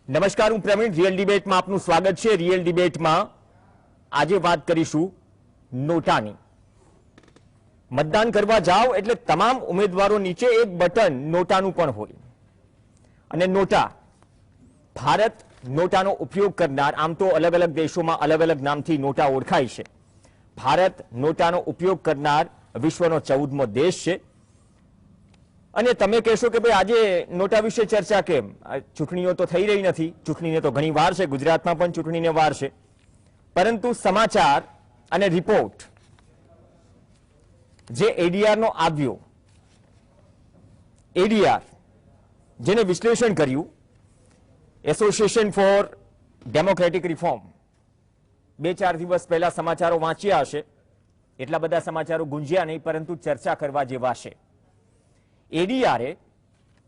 નમસ્કાર, હું પ્રવીણ. રિયલ ડિબેટમાં આપનું સ્વાગત છે. રિયલ ડિબેટમાં આજે વાત કરીશું નોટાની. મતદાન કરવા જાઓ એટલે તમામ ઉમેદવારો નીચે એક બટન નોટાનું પણ હોય અને નોટા, ભારત નોટાનો ઉપયોગ કરનાર, આમ તો અલગ અલગ દેશોમાં અલગ અલગ નામથી નોટા ઓળખાય છે. ભારત નોટાનો ઉપયોગ કરનાર વિશ્વનો 14મો દેશ છે. અને તમે કહેશો કે ભાઈ આજે નોટા વિશે ચર્ચા કેમ? ચૂંટણીઓ તો થઈ રહી નથી, ચૂંટણીને તો ઘણી વાર છે, ગુજરાતમાં પણ ચૂંટણીને વાર છે, પરંતુ સમાચાર અને રિપોર્ટ જે એડીઆર નો આવ્યો, એડીઆર જેને વિશ્લેષણ કર્યું, એસોસિએશન ફોર ડેમોક્રેટિક રિફોર્મ, 2-4 દિવસ પહેલા સમાચારો વાંચ્યા હશે, એટલા બધા સમાચારો ગુંજ્યા નહીં, પરંતુ ચર્ચા કરવા જેવા છે. એડીઆરએ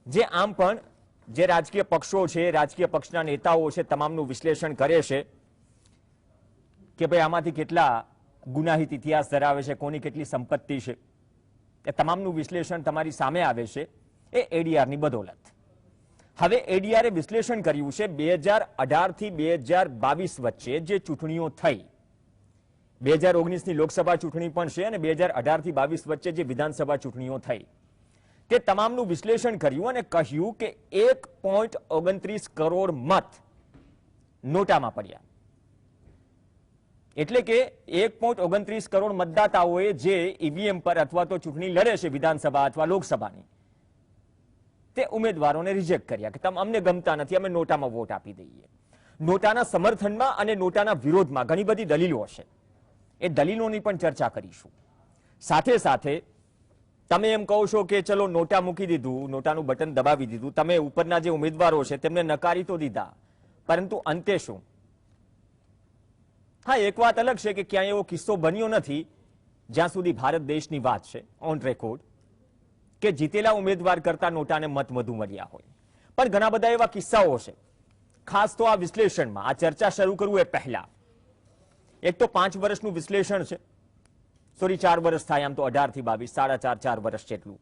જે આમ પણ જે રાજકીય પક્ષો છે, રાજકીય પક્ષના નેતાઓ છે, તમામનું વિશ્લેષણ કરે છે કે ભાઈ આમાંથી કેટલા ગુનાહિત ઇતિહાસ ધરાવે છે, કોની કેટલી સંપત્તિ છે, એ તમામનું વિશ્લેષણ તમારી સામે આવે છે એ એડીઆરની બદોલત. હવે એડીઆરએ વિશ્લેષણ કર્યું છે 2018 થી 2022 વચ્ચે જે ચૂંટણીઓ થઈ, 2019ની લોકસભા ચૂંટણી પણ છે અને 2018 થી 22 વચ્ચે જે વિધાનસભા ચૂંટણીઓ થઈ, તે તમામનું વિશ્લેષણ કર્યું અને કહ્યું કે 1.29 કરોડ મત નોટામાં પડ્યા. એટલે કે 1.29 કરોડ મતદાતાઓએ જે ઈવીએમ પર અથવા તો ચૂંટણી લડે છે વિધાનસભા અથવા લોકસભાની, તે ઉમેદવારોને રિજેક્ટ કર્યા કે તમે અમને ગમતા નથી, અમે નોટામાં વોટ આપી દઈએ. નોટાના સમર્થનમાં અને નોટાના વિરોધમાં ઘણી બધી દલીલો હશે, એ દલીલોની પણ ચર્ચા કરીશું. સાથે સાથે તમે એમ કહો છો કે ચલો નોટા મૂકી દીધું, નોટાનું બટન દબાવી દીધું, તમે ઉપરના જે ઉમેદવારો છે તેમને નકારી તો દીધા, પરંતુ અંતે શું? હા, એક વાત અલગ છે કે ક્યાંય એવો કિસ્સો બન્યો નથી, જ્યાં સુધી ભારત દેશની વાત છે, ઓન રેકોર્ડ, કે જીતેલા ઉમેદવાર કરતા નોટાને મત વધુ મળ્યા હોય. પણ ઘણા બધા એવા કિસ્સાઓ છે, ખાસ તો આ વિશ્લેષણમાં, આ ચર્ચા શરૂ કરવું એ પહેલા એક તો 5 વર્ષનું વિશ્લેષણ છે, સોરી 4 વર્ષ થાય, આમ તો 18 થી 22, 4.5 વર્ષ જેટલું.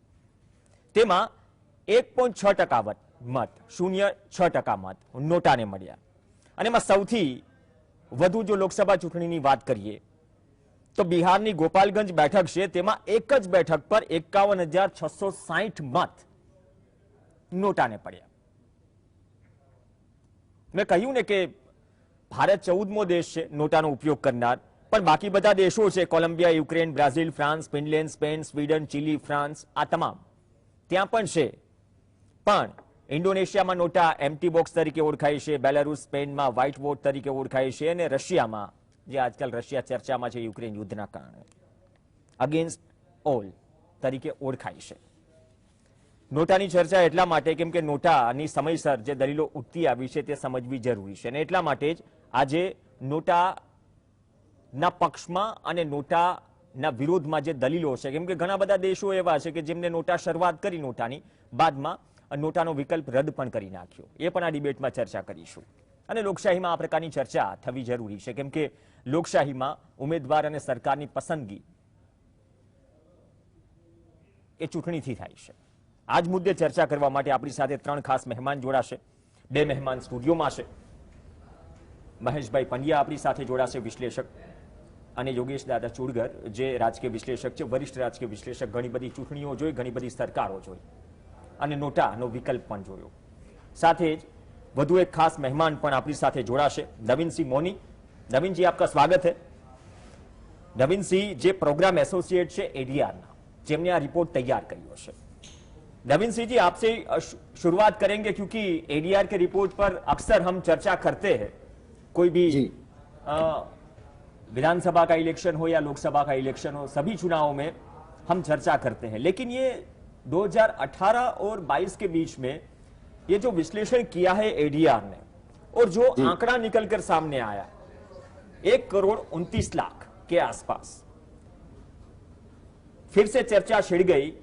તેમાં 1.6% મત, 0.6% મત નોટાને મળ્યા. અને એમાં સૌથી વધુ જો લોકસભા ચૂંટણીની વાત કરીએ તો બિહારની ગોપાલગંજ બેઠક છે, તેમાં એક જ બેઠક પર 51,660 મત નોટાને પડ્યા. મેં કહ્યું ને કે ભારત 14મો દેશ છે નોટાનો ઉપયોગ કરનાર, પણ બાકી બધા દેશો છે, Colombia, Ukraine, Brazil, France, Finland, Spain, Sweden, Chile, France, આ તમામ ત્યાં પણ છે. પણ ઇન્ડોનેશિયામાં નોટા એમ્પ્ટી બોક્સ તરીકે ઓળખાય છે, બેલારુસ, સ્પેનમાં વ્હાઇટ વોટ તરીકે ઓળખાય છે, અને રશિયામાં, જે આજકાલ રશિયા ચર્ચામાં છે યુક્રેન યુદ્ધના કારણે, અગેન્સ્ટ ઓલ તરીકે ઓળખાય છે. નોટાની ચર્ચા એટલા માટે કેમ કે નોટાની સમયસર જે દલીલો ઉઠતી આવી છે તે સમજવી જરૂરી છે, અને એટલા માટે જ આજે નોટાના પક્ષમાં અને નોટાના વિરોધમાં જે દલીલો છે, કેમ કે ઘણા બધા દેશો એવા છે કે જેમને નોટા શરૂઆત કરી નોટાની, બાદમાં નોટાનો વિકલ્પ રદ પણ કરી નાખ્યો. એ પણ આ ડિબેટમાં ચર્ચા કરીશું. અને લોકશાહીમાં આ પ્રકારની ચર્ચા થવી જરૂરી છે, કેમ કે લોકશાહીમાં ઉમેદવાર અને સરકારની પસંદગી એ ચૂંટણીથી થાય છે. આ જ મુદ્દે ચર્ચા કરવા માટે આપણી સાથે 3 ખાસ મહેમાન જોડાશે. 2 મહેમાન સ્ટુડિયોમાં છે. મહેશભાઈ પંડ્યા આપણી સાથે જોડાશે, વિશ્લેષક, અને યોગેશ દાદા ચુડગર, જે રાજકીય વિશ્લેષક છે, વરિષ્ઠ રાજકીય વિશ્લેષક, ઘણી બધી ચૂંટણીઓ જોઈ, ઘણી બધી સરકારો જોઈ અને નોટાનો વિકલ્પ પણ જોયો. સાથે જ વધુ એક ખાસ મહેમાન પણ આપણી સાથે જોડાશે, નવીનસિંહ મોની. નવીનજી, આપકા સ્વાगत है. નવીનસિંહ જે प्रोग्राम एसोसिएट છે एडीआर ना, જેમને આ रिपोर्ट तैयार કર્યો છે. नवीन जी, आपसे शुरुआत करेंगे क्योंकि एडीआर के रिपोर्ट पर अक्सर हम चर्चा करते हैं, कोई भी विधानसभा का इलेक्शन हो या लोकसभा का इलेक्शन हो, सभी चुनावों में हम चर्चा करते हैं. लेकिन ये 2018 और 22 के बीच में ये जो विश्लेषण किया है एडीआर ने और जो आंकड़ा निकलकर सामने आया 1,29,00,000 के आसपास, फिर से चर्चा छिड़ गई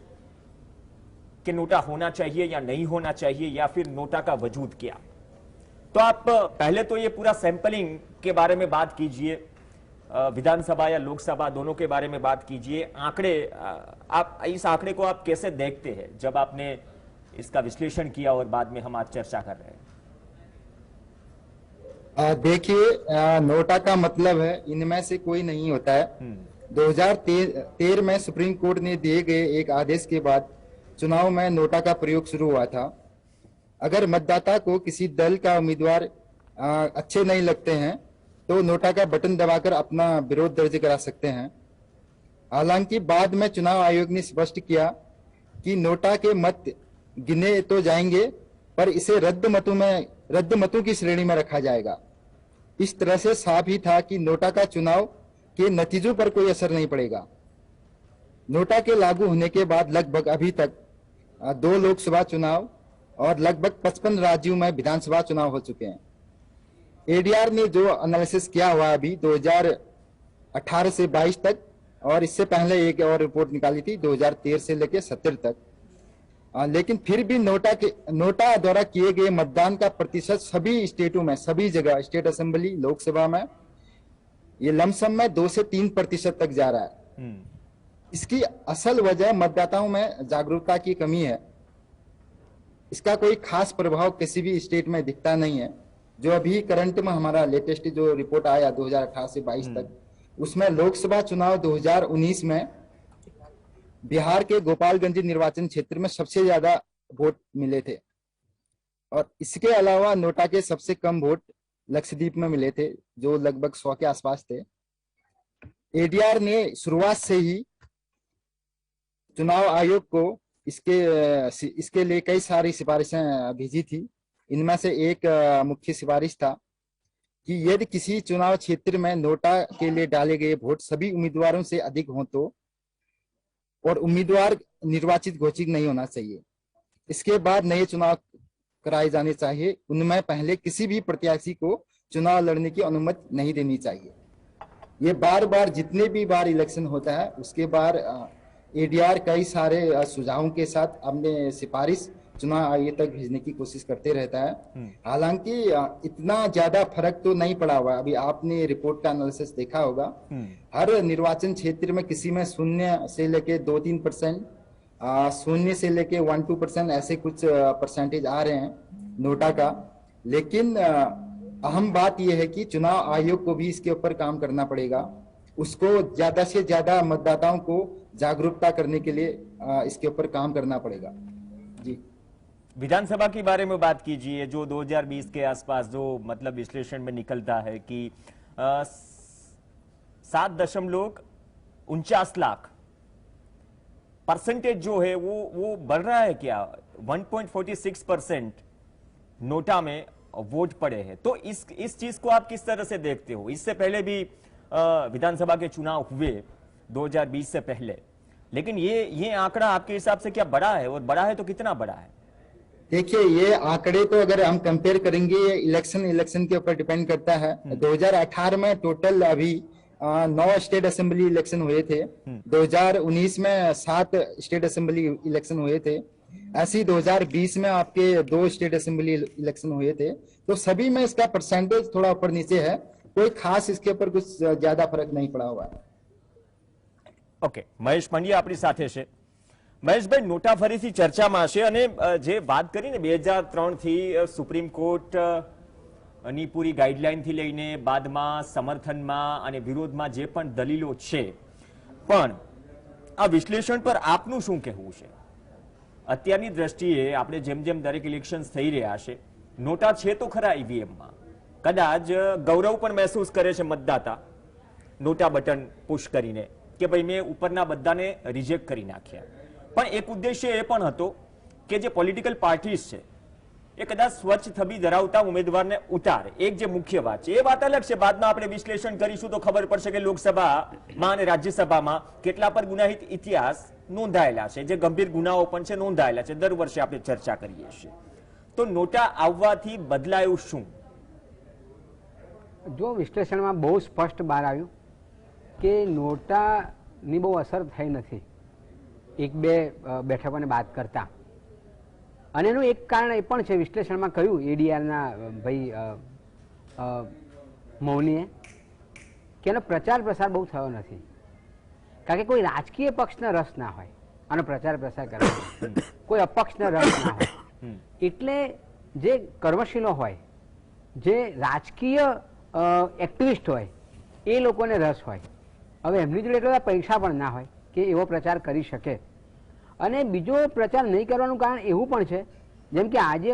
कि नोटा होना चाहिए या नहीं होना चाहिए, या फिर नोटा का वजूद क्या. तो आप पहले तो ये पूरा सैंपलिंग के बारे में बात कीजिए, विधानसभा या लोकसभा दोनों के बारे में बात कीजिए. आंकड़े, आप इस आंकड़े को आप कैसे देखते हैं जब आपने इसका विश्लेषण किया और बाद में हम आज चर्चा कर रहे हैं? देखिए, नोटा का मतलब है इनमें से कोई नहीं होता है। 2013 में सुप्रीम कोर्ट ने दिए गए एक आदेश के बाद चुनाव में नोटा का प्रयोग शुरू हुआ था। अगर मतदाता को किसी दल का उम्मीदवार अच्छे नहीं लगते हैं तो नोटा का बटन दबाकर अपना विरोध दर्ज करा सकते हैं। हालांकि बाद में चुनाव आयोग ने स्पष्ट किया कि नोटा के मत गिने तो जाएंगे पर इसे रद्द मतों की श्रेणी में रखा जाएगा। इस तरह से साफ ही था कि नोटा का चुनाव के नतीजों पर कोई असर नहीं पड़ेगा। नोटा के लागू होने के बाद लगभग अभी तक 2 लोकसभा चुनाव और लगभग 55 राज्यों में विधानसभा चुनाव हो चुके हैं। एडीआर ने जो एनालिसिस किया हुआ अभी 2018 से 22 तक, और इससे पहले एक और रिपोर्ट निकाली थी 2013 से लेकर 70 तक। लेकिन फिर भी नोटा द्वारा किए गए मतदान का प्रतिशत सभी स्टेटों में, सभी जगह, स्टेट असेंबली, लोकसभा में, ये लमसम में 2 से 3% तक जा रहा है। इसकी असल वजह मतदाताओं में जागरूकता की कमी है। इसका कोई खास प्रभाव किसी भी स्टेट में दिखता नहीं है। जो अभी करंट में हमारा लेटेस्ट जो रिपोर्ट आया 2018 से 22 तक, उसमें लोकसभा चुनाव 2019 में बिहार के गोपालगंज निर्वाचन क्षेत्र में सबसे ज्यादा वोट मिले थे, और इसके अलावा नोटा के सबसे कम वोट लक्षद्वीप में मिले थे जो लगभग 100 के आसपास थे। एडीआर ने शुरुआत से ही चुनाव आयोग को इसके लिए कई सारी सिफारिशें भेजी थी। इनमें से एक मुख्य सिफारिश था कि यदि किसी चुनाव क्षेत्र में नोटा के लिए डाले गए वोट सभी उम्मीदवारों से अधिक हो तो, और उम्मीदवार निर्वाचित घोषित नहीं होना चाहिए। इसके बाद नए चुनाव कराए जाने चाहिए। उनमें पहले किसी भी प्रत्याशी को चुनाव लड़ने की अनुमति नहीं देनी चाहिए। ये बार बार जितने भी बार इलेक्शन होता है उसके बाद एडीआर कई सारे सुझावों के साथ अपने सिफारिश चुनाव आयोग तक भेजने की कोशिश करते रहता है। हालांकि इतना ज्यादा फर्क तो नहीं पड़ा हुआ। अभी आपने रिपोर्ट का एनालिसिस देखा होगा, हर निर्वाचन क्षेत्र में किसी में 0 से लेके 2-3%, 0 से लेके 1-2% ऐसे कुछ परसेंटेज आ रहे हैं नोटा का। लेकिन अहम बात यह है कि चुनाव आयोग को भी इसके ऊपर काम करना पड़ेगा। उसको ज्यादा से ज्यादा मतदाताओं को जागरूकता करने के लिए इसके ऊपर काम करना पड़ेगा। जी, विधानसभा के बारे में बात कीजिए। जो 2020 के आसपास जो मतलब विश्लेषण में निकलता है कि 7.49 लाख परसेंटेज जो है वो बढ़ रहा है क्या? 1.46% नोटा में वोट पड़े हैं। तो इस चीज को आप किस तरह से देखते हो? इससे पहले भी विधानसभा के चुनाव हुए 2020 से पहले, लेकिन ये आंकड़ा आपके हिसाब से क्या बड़ा है, और बड़ा है तो कितना बड़ा है? देखिए, ये आंकड़े तो अगर हम कंपेयर करेंगे, ये इलेक्शन के ऊपर डिपेंड करता है। 2018 में टोटल अभी 9 स्टेट असेंबली इलेक्शन हुए थे। 2019 में 7 स्टेट असेंबली इलेक्शन हुए थे। ऐसे ही 2020 में आपके 2 स्टेट असेंबली इलेक्शन हुए थे। तो सभी में इसका परसेंटेज थोड़ा ऊपर नीचे है। कोई खास इसके ऊपर कुछ ज्यादा फर्क नहीं पड़ा हुआ है। ओके, महेश पंड्या આપણી સાથે છે। મહેશભાઈ, નોટા ફરીથી ચર્ચામાં છે, અને જે વાત કરીને 2003 થી સુપ્રીમ કોર્ટ ની પૂરી ગાઈડલાઈનથી લઈને બાદમાં સમર્થનમાં અને વિરોધમાં જે પણ દલીલો છે, પણ આ વિશ્લેષણ પર આપનું શું કહેવું છે? અત્યારની દ્રષ્ટિએ આપણે જેમ જેમ દરેક ઇલેક્શન્સ થઈ રહ્યા છે, નોટા છે તો ખરા ઈવીએમમાં, કદાચ ગૌરવ પણ મહેસૂસ કરે છે મતદાતા નોટા બટન પુશ કરીને કે ભાઈ મેં ઉપરના બધાને રિજેક્ટ કરી નાખ્યા। પણ એક ઉદ્દેશ્ય એ પણ હતો કે જે પોલિટિકલ પાર્ટીઝ છે એ કદાચ સ્વચ્છ છબી ધરાવતા ઉમેદવારને ઉતારે। એક જે મુખ્ય વાત છે એ વાત અલગ છે, બાદમાં આપણે વિશ્લેષણ કરીશું તો ખબર પડશે કે લોકસભામાં અને રાજ્યસભામાં કેટલા પર ગુનાહિત ઇતિહાસ નોંધાયેલા છે, જે ગંભીર ગુનાઓ પણ છે નોંધાયેલા છે। દર વર્ષે આપણે ચર્ચા કરીએ છીએ। તો નોટા આવવાથી બદલાયું શું? જો વિશ્લેષણમાં બહુ સ્પષ્ટ બહાર આવ્યું કે નોટાની બહુ અસર થઈ નથી 1-2 બેઠકોને બાદ કરતા, અને એનું એક કારણ એ પણ છે, વિશ્લેષણમાં કહ્યું એડીઆરના ભાઈ મૌનીએ, કે એનો પ્રચાર પ્રસાર બહુ થયો નથી, કારણ કે કોઈ રાજકીય પક્ષને રસ ના હોય આનો પ્રચાર પ્રસાર કરવાનો, કોઈ અપક્ષને રસ ના હોય, એટલે જે કર્મશીલો હોય જે રાજકીય એક્ટિવિસ્ટ હોય એ લોકોને રસ હોય. હવે એમની જોડે એટલા બધા પૈસા પણ ના હોય કે એવો પ્રચાર કરી શકે. અને બીજો પ્રચાર નહીં કરવાનું કારણ એવું પણ છે, જેમ કે આજે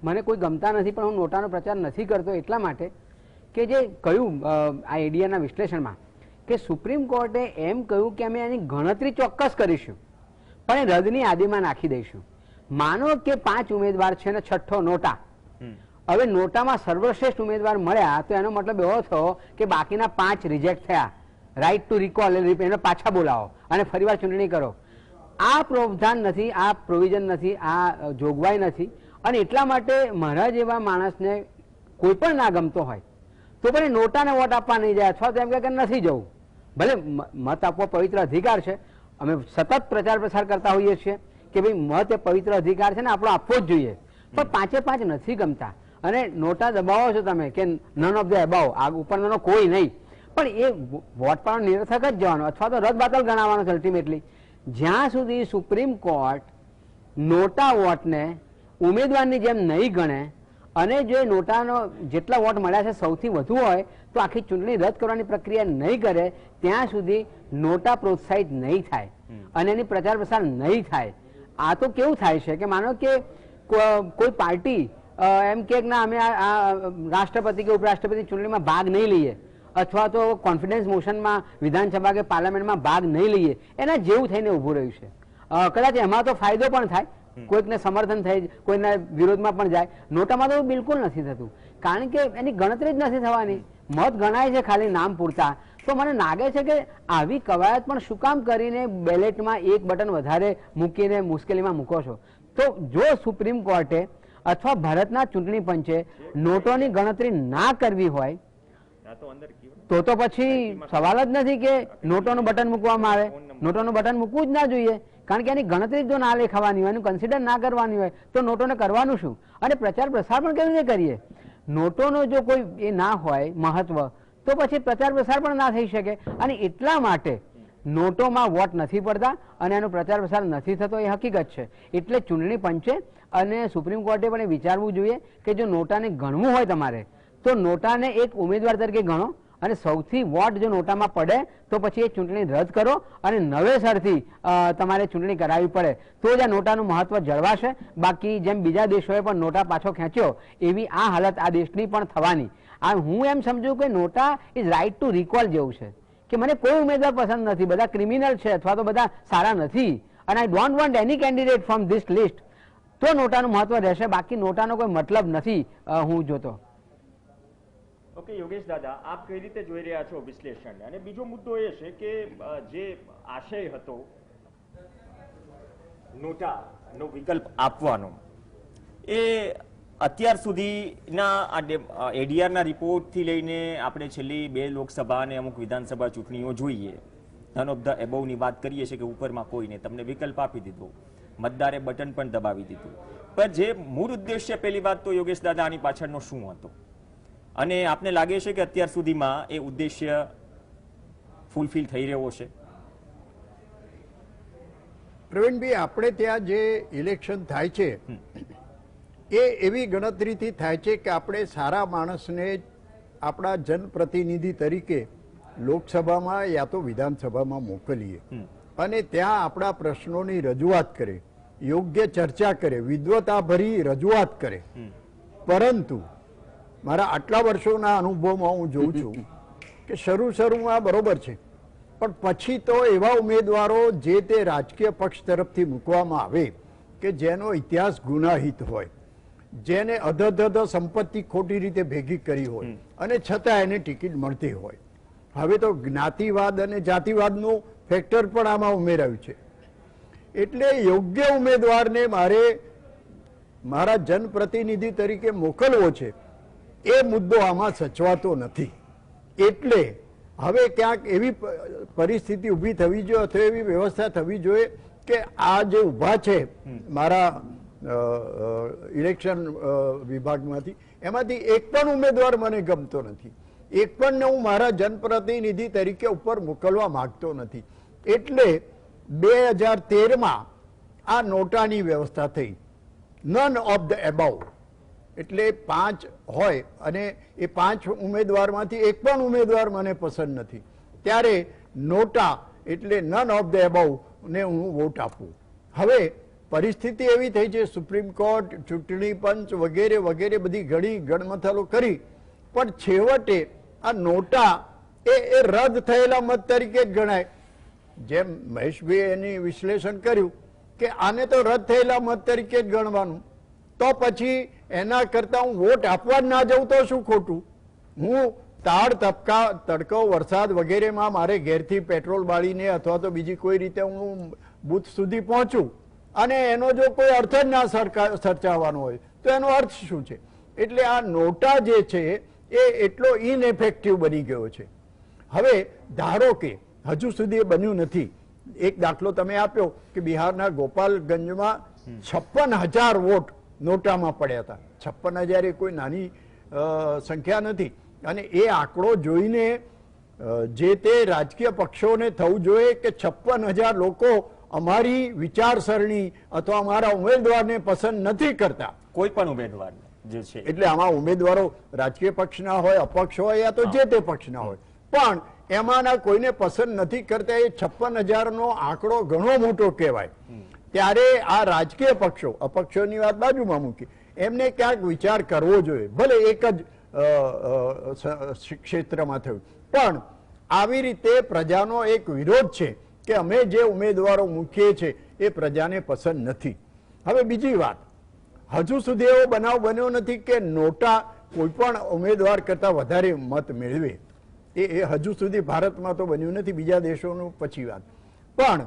મને કોઈ ગમતા નથી પણ હું નોટાનો પ્રચાર નથી કરતો એટલા માટે કે જે કહ્યું આ એડીઆરના વિશ્લેષણમાં કે સુપ્રીમ કોર્ટે એમ કહ્યું કે અમે એની ગણતરી ચોક્કસ કરીશું પણ એ રદની યાદીમાં નાખી દઈશું. માનો કે 5 ઉમેદવાર છે ને છઠ્ઠો નોટા. હવે નોટામાં સર્વશ્રેષ્ઠ ઉમેદવાર મળ્યા તો એનો મતલબ એવો થયો કે બાકીના 5 રિજેક્ટ થયા. રાઇટ ટુ રિકોલ એને પાછા બોલાવો અને ફરીવાર ચૂંટણી કરો. આ પ્રાવધાન નથી, આ પ્રોવિઝન નથી, આ જોગવાઈ નથી. અને એટલા માટે મારા જેવા માણસને કોઈ પણ ના ગમતો હોય તો પણ નોટાને વોટ આપવા નહીં જાય અથવા તો એમ કે નથી જવું. ભલે મત આપવો પવિત્ર અધિકાર છે, અમે સતત પ્રચાર પ્રસાર કરતા હોઈએ છીએ કે ભાઈ મત એ પવિત્ર અધિકાર છે ને આપણો આપવો જ જોઈએ, પણ 5 નથી ગમતા અને નોટા દબાવો છો તમે કે નન ઓફ ધ અબાવ, આ ઉપરનો કોઈ નહીં, પણ એ વોટ પણ નિરર્થક જ જવાનો અથવા તો રદ બાતલ ગણાવવાનો છે અલ્ટિમેટલી. જ્યાં સુધી સુપ્રીમ કોર્ટ નોટા વોટને ઉમેદવારની જેમ નહીં ગણે અને જો નોટાનો જેટલા વોટ મળ્યા છે સૌથી વધુ હોય તો આખી ચૂંટણી રદ કરવાની પ્રક્રિયા નહીં કરે ત્યાં સુધી નોટા પ્રોત્સાહિત નહીં થાય અને એની પ્રચાર પ્રસાર નહીં થાય. આ તો કેવું થાય છે કે માનો કે કોઈ પાર્ટી એમ કે ના અમે આ રાષ્ટ્રપતિ કે ઉપરાષ્ટ્રપતિ ચૂંટણીમાં ભાગ નહીં લઈએ અથવા તો કોન્ફિડન્સ મોશનમાં વિધાનસભા કે પાર્લામેન્ટમાં ભાગ નહીં લઈએ, એના જેવું થઈને ઊભું રહ્યું છે. કદાચ એમાં તો ફાયદો પણ થાય, કોઈકને સમર્થન થાય, કોઈના વિરોધમાં પણ જાય. નોટામાં તો બિલકુલ નથી થતું કારણ કે એની ગણતરી જ નથી થવાની. મત ગણાય છે ખાલી નામ પૂરતા. તો મને લાગે છે કે આવી કવાયત પણ શું કામ કરીને બેલેટમાં એક બટન વધારે મૂકીને મુશ્કેલીમાં મૂકો છો. તો જો સુપ્રીમ કોર્ટે અથવા ભારતના ચૂંટણી પંચે નોટોની ગણતરી ના કરવી હોય તો પછી સવાલ જ નથી કે નોટોનું બટન મૂકવામાં આવે. નોટોનું બટન મૂકવું જ ના જોઈએ કારણ કે એની ગણતરી જો ના લેખાવાની હોય, એનું કન્સિડર ના કરવાની હોય તો નોટોને કરવાનું શું? અને પ્રચાર પ્રસાર પણ કેવી રીતે કરીએ? નોટોનો જો કોઈ એ ના હોય મહત્વ તો પછી પ્રચાર પ્રસાર પણ ના થઈ શકે. અને એટલા માટે નોટોમાં વોટ નથી પડતા અને એનો પ્રચાર પ્રસાર નથી થતો એ હકીકત છે. એટલે ચૂંટણી પંચે અને સુપ્રીમ કોર્ટે પણ એ વિચારવું જોઈએ કે જો નોટાને ગણવું હોય તમારે તો નોટાને એક ઉમેદવાર તરીકે ગણો અને સૌથી વોટ જો નોટામાં પડે તો પછી એ ચૂંટણી રદ કરો અને નવેસરથી તમારે ચૂંટણી કરાવવી પડે તો જ આ નોટાનું મહત્વ જળવાશે. બાકી જેમ બીજા દેશોએ પણ નોટા પાછો ખેંચ્યો એવી આ હાલત આ દેશની પણ થવાની. આ હું એમ સમજુ કે નોટા ઇઝ રાઇટ ટુ રિકોલ જેવું છે કે મને કોઈ ઉમેદવાર પસંદ નથી, બધા ક્રિમિનલ છે અથવા તો બધા સારા નથી અને I don't want any candidate from this list, તો નોટાનું મહત્વ રહેશે. બાકી નોટાનો કોઈ મતલબ નથી હું જોતો. ઓકે યોગેશ દાદા, આપ કઈ રીતે જોઈ રહ્યા છો વિશ્લેષણ? અને બીજો મુદ્દો એ છે કે જે આશય હતો નોટાનો વિકલ્પ આપવાનો એ અત્યાર સુધીના એડીઆરના રિપોર્ટથી લઈને આપણે છેલ્લી 2 લોકસભા અને અમુક વિધાનસભા ચૂંટણીઓ જોઈએ, નન ઓફ ધ એબોવની વાત કરીએ છીએ કે ઉપરમાં કોઈને તમને વિકલ્પ આપી દીધો, મતદારે બટન પણ દબાવી દીધું, પણ જે મૂળ ઉદ્દેશ્ય પહેલી વાત તો યોગેશ દાદા આની પાછળનો શું હતો અને આપને લાગે છે કે અત્યાર સુધીમાં એ ઉદ્દેશ્ય ફૂલફિલ થઈ રહ્યો છે? પ્રવીણભાઈ, આપણે ત્યાં જે ઇલેક્શન થાય છે એ એવી ગણતરીથી થાય છે કે આપણે સારા માણસને આપણા જનપ્રતિનિધિ તરીકે લોકસભામાં યા તો વિધાનસભામાં મોકલીએ અને ત્યાં આપણા પ્રશ્નોની રજૂઆત કરે, યોગ્ય ચર્ચા કરે, વિદ્વતાભરી રજૂઆત કરે. પરંતુ મારા આટલા વર્ષોના અનુભવમાં હું જોઉં છું કે શરૂમાં બરોબર છે પણ પછી તો એવા ઉમેદવારો જે તે રાજકીય પક્ષ તરફથી મૂકવામાં આવે કે જેનો ઇતિહાસ ગુનાહિત હોય, જેને અધધ સંપત્તિ ખોટી રીતે ભેગી કરી હોય અને છતાં એને ટિકિટ મળતી હોય. હવે તો જ્ઞાતિવાદ અને જાતિવાદનું ફેક્ટર પણ આમાં ઉમેરાયું છે. એટલે યોગ્ય ઉમેદવારને મારે મારા જનપ્રતિનિધિ તરીકે મોકલવો છે એ મુદ્દો આમાં સચવાતો નથી. એટલે હવે ક્યાંક એવી પરિસ્થિતિ ઊભી થવી જોઈએ અથવા એવી વ્યવસ્થા થવી જોઈએ કે આ જે ઊભા છે મારા ઇલેક્શન વિભાગમાંથી, એમાંથી એક પણ ઉમેદવાર મને ગમતો નથી, એક પણ હું મારા જનપ્રતિનિધિ તરીકે ઉપર મોકલવા માંગતો નથી. એટલે 2013માં આ નોટાની વ્યવસ્થા થઈ, નન ઓફ ધ એબાઉ. એટલે 5 હોય અને એ 5 ઉમેદવારમાંથી એક પણ ઉમેદવાર મને પસંદ નથી, ત્યારે નોટા એટલે નન ઓફ ધ એબવ ને હું વોટ આપું. હવે પરિસ્થિતિ એવી થઈ છે, સુપ્રીમ કોર્ટ, ચૂંટણી પંચ વગેરે વગેરે બધી ઘણી ગણમથાલો કરી, પણ છેવટે આ નોટા એ રદ થયેલા મત તરીકે જ ગણાય. જેમ મહેશભાઈ એની વિશ્લેષણ કર્યું કે આને તો રદ થયેલા મત તરીકે જ ગણવાનું, તો પછી એના કરતા હું વોટ આપવા જ ના જઉં તો શું ખોટું? હું તાળ તડકો વરસાદ વગેરેમાં મારે ઘેરથી પેટ્રોલ બાળીને અથવા તો બીજી કોઈ રીતે હું બૂથ સુધી પહોંચું અને એનો જો કોઈ અર્થ જ ના સર્ચાવવાનો હોય તો એનો અર્થ શું છે? એટલે આ નોટા જે છે એ એટલો ઇનએફેક્ટિવ બની ગયો છે. હવે ધારો કે હજુ સુધી એ બન્યું નથી. એક દાખલો તમે આપ્યો કે બિહારના ગોપાલગંજમાં 56,000 વોટ નોટામાં પડ્યા હતા. 56,000 એ કોઈ નાની સંખ્યા નથી. અને એ આંકડો જોઈને જે તે રાજકીય પક્ષોને થવું જોઈએ કે 56,000 લોકો અમારી વિચારસરણી અથવા અમારા ઉમેદવારને પસંદ નથી કરતા. કોઈ પણ ઉમેદવાર જે છે એટલે આમાં ઉમેદવારો રાજકીય પક્ષના હોય, અપક્ષ હોય યા તો જે તે પક્ષના હોય, પણ એમાંના કોઈને પસંદ નથી કરતા. એ 56,000 નો આંકડો ઘણો મોટો કહેવાય. ત્યારે આ રાજકીય પક્ષો, અપક્ષોની વાત બાજુમાં મૂકી, એમને ક્યાંક વિચાર કરવો જોઈએ. ભલે એક જ ક્ષેત્રમાં થયું, પણ આવી રીતે પ્રજાનો એક વિરોધ છે કે અમે જે ઉમેદવારો મૂકીએ છીએ એ પ્રજાને પસંદ નથી. હવે બીજી વાત, હજુ સુધી એવો બનાવ બન્યો નથી કે નોટા કોઈ પણ ઉમેદવાર કરતા વધારે મત મેળવે. એ હજુ સુધી ભારતમાં તો બન્યું નથી, બીજા દેશોનું પછી વાત. પણ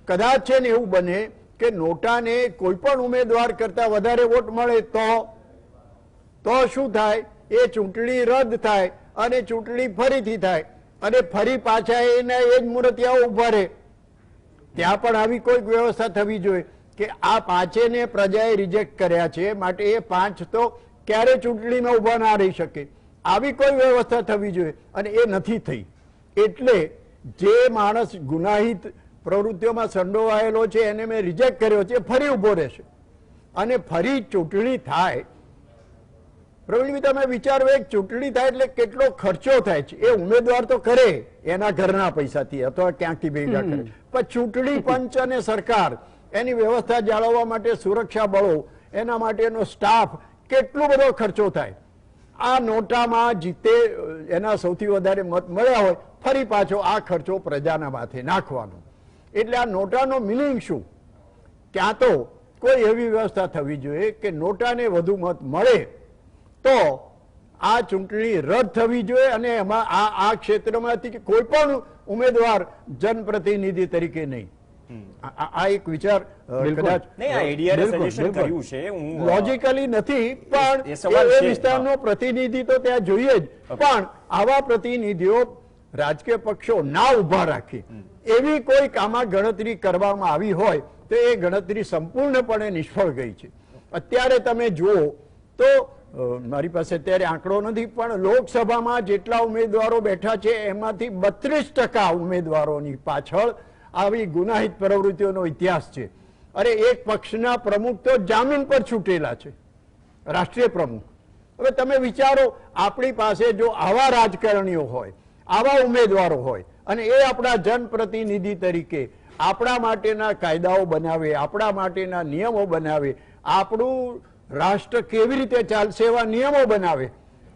કદાચ છે ને એવું બને કે નોટાને કોઈ પણ ઉમેદવાર કરતા વધારે વોટ મળે તો શું થાય? એ ચૂંટણી રદ થાય અને ચૂંટણી ફરીથી થાય અને ફરી પાછા એના એ જ મૂર્તિયાઓ ઉભા રહે. ત્યાં પણ આવી કોઈક વ્યવસ્થા થવી જોઈએ કે આ 5ને પ્રજાએ રિજેક્ટ કર્યા છે, માટે એ 5 તો ક્યારે ચૂંટણીમાં ઉભા ના રહી શકે. આવી કોઈ વ્યવસ્થા થવી જોઈએ અને એ નથી થઈ. એટલે જે માણસ ગુનાહિત પ્રવૃત્તિઓમાં સંડોવાયેલો છે એને મેં રિજેક્ટ કર્યો છે, ફરી ઉભો રહેશે અને ફરી ચૂંટણી થાય. પ્રવીણભાઈ, તમે વિચારો, એક ચૂંટણી થાય એટલે કેટલો ખર્ચો થાય છે. એ ઉમેદવાર તો કરે એના ઘરના પૈસાથી અથવા ક્યાંકથી ભેગા કરે, પણ ચૂંટણી પંચ અને સરકાર એની વ્યવસ્થા જાળવવા માટે સુરક્ષા બળો, એના માટેનો સ્ટાફ, કેટલો બધો ખર્ચો થાય. આ નોટામાં જીતે એના સૌથી વધારે મત મળ્યા હોય, ફરી પાછો આ ખર્ચો પ્રજાના માથે નાખવાનો. એટલે આ નોટાનો મિનિંગ શું? ક્યાં તો કોઈ એવી વ્યવસ્થા થવી જોઈએ કે નોટાને વધુ મત મળે તો આ ચૂંટણી રદ થવી જોઈએ અને એમાં આ ક્ષેત્રમાંથી કોઈ પણ ઉમેદવાર જનપ્રતિનિધિ તરીકે નહીં. આ એક વિચાર કદાચ લોજિકલી નથી, પણ એ વિસ્તારનો પ્રતિનિધિ તો ત્યાં જોઈએ જ. પણ આવા પ્રતિનિધિઓ રાજકીય પક્ષો ના ઉભા રાખે એવી કોઈ આમાં ગણતરી કરવામાં આવી હોય તો એ ગણતરી સંપૂર્ણપણે નિષ્ફળ ગઈ છે. અત્યારે તમે જુઓ તો મારી પાસે અત્યારે આંકડો નથી, પણ લોકસભામાં જેટલા ઉમેદવારો બેઠા છે એમાંથી 32% ઉમેદવારોની પાછળ આવી ગુનાહિત પ્રવૃત્તિઓનો ઇતિહાસ છે. અરે એક પક્ષના પ્રમુખ તો જામીન પર છૂટેલા છે, રાષ્ટ્રીય પ્રમુખ. હવે તમે વિચારો, આપણી પાસે જો આવા રાજકારણીઓ હોય, આવા ઉમેદવારો હોય અને એ આપણા જનપ્રતિનિધિ તરીકે આપણા માટેના કાયદાઓ બનાવે, આપણા માટેના નિયમો બનાવે, આપણું રાષ્ટ્ર કેવી રીતે ચાલશે એવા નિયમો બનાવે,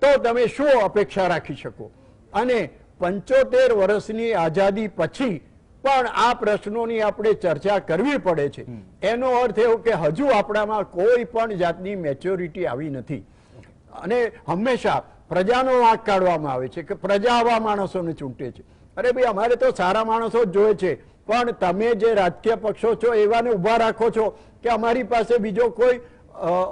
તો તમે શું અપેક્ષા રાખી શકો? અને 75 વર્ષની આઝાદી પછી પણ આ પ્રશ્નોની આપણે ચર્ચા કરવી પડે છે. એનો અર્થ એવો કે હજુ આપણામાં કોઈ પણ જાતની મેચ્યોરિટી આવી નથી અને હંમેશા પ્રજાનો વાંક કાઢવામાં આવે છે કે પ્રજા આવા માણસોને ચૂંટે છે. અરે ભાઈ, અમારે તો સારા માણસો જ જોઈએ છે, પણ તમે જે રાજકીય પક્ષો છો એવાને ઉભા રાખો છો કે અમારી પાસે બીજો કોઈ